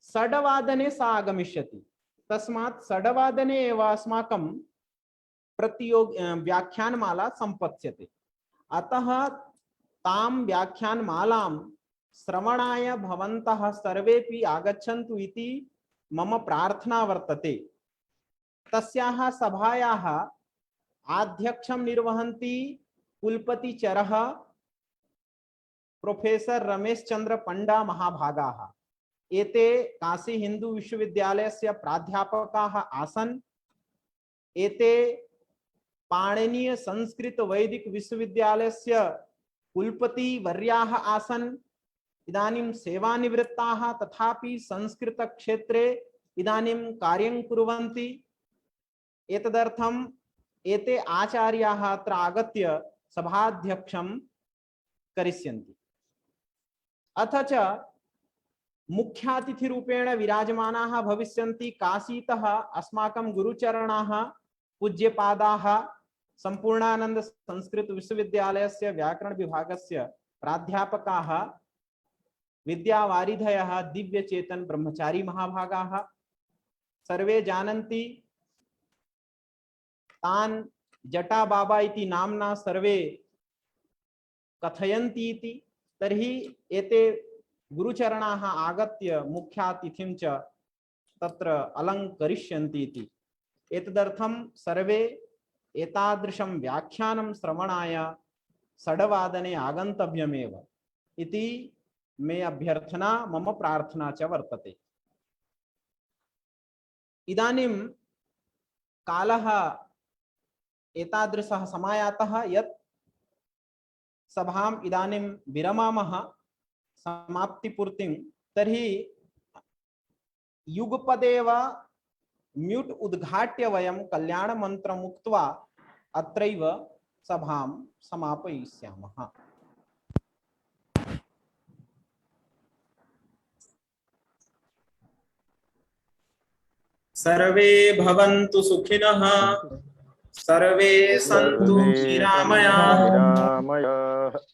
6 वादने सा आगमिष्यति। तस्मात् 6 वादने एव अस्माकं व्याख्यानमाला सम्पत्स्यते। अतः तां व्याख्यानमालां श्रवणाय भवन्तः सर्वेपि आगच्छन्तु इति मम प्रार्थना वर्तते। तस्याः सभायाः आध्यक्षं निर्वहन्ति कुलपतिचरः प्रोफेसर रमेश चंद्र पंडा महाभागाः। एते काशी हिंदू विश्वविद्यालयस्य प्राध्यापकाः आसन्। एते पाणिनीय संस्कृत वैदिक विश्वविद्यालयस्य कुलपति वर्याः आसन्। इदानीं सेवानिवृत्ताः, तथापि संस्कृत क्षेत्रे इदानीं कार्यं कुर्वन्ति। एतदर्थम् एते आचार्याः अत्र आगत्य सभाध्यक्षं करिष्यन्ति। अथ च मुख्यातिथिरूपेण विराजमानाः भविष्यन्ति काशीतः अस्माकं गुरुचरणाः पूज्यपादाः सम्पूर्णानंद संस्कृत विश्वविद्यालयस्य व्याकरण विभागस्य प्राध्यापकाः विद्यावारिधयः दिव्यचेतन ब्रह्मचारी महाभागाः। सर्वे जानन्ति तान् जटा बाबा इति नाम्ना सर्वे कथयन्ति इति। तर्हि एते गुरुचरणाः आगत्य मुख्यातिथिं च तत्र अलङ्करिष्यन्ति इति। एतदर्थं सर्वे एतादृशं व्याख्यानं श्रवणाय 6 वादने आगन्तव्यमेव इति मे अभ्यर्थना, मम प्रार्थना च वर्तते। इदानीं कालः एतादृशः समायातः यत् सभाम् इदानीं विरमामः समाप्तिपूर्तिं। तर्हि युगपदेव म्यूट् उद्घाट्य वयं कल्याणमन्त्रम् उक्त्वा अत्रैव सभां समापयिष्यामः। सर्वे भवन्तु सुखिनः, सर्वे सन्तु निरामयाः,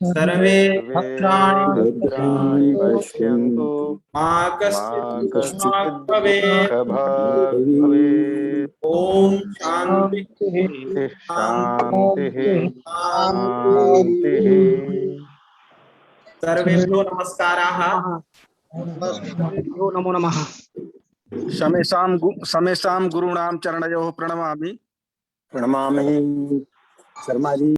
सर्वे भद्राणि पश्यन्तु, मा कश्चित् दुःखभाग् भवेत्। ओम शांति शान्तिः सर्वेभ्यो नमस्काराः। नमो नमः। समेषां गुरूणां चरणयोः प्रणमामि। प्रणमामि शर्मा जी।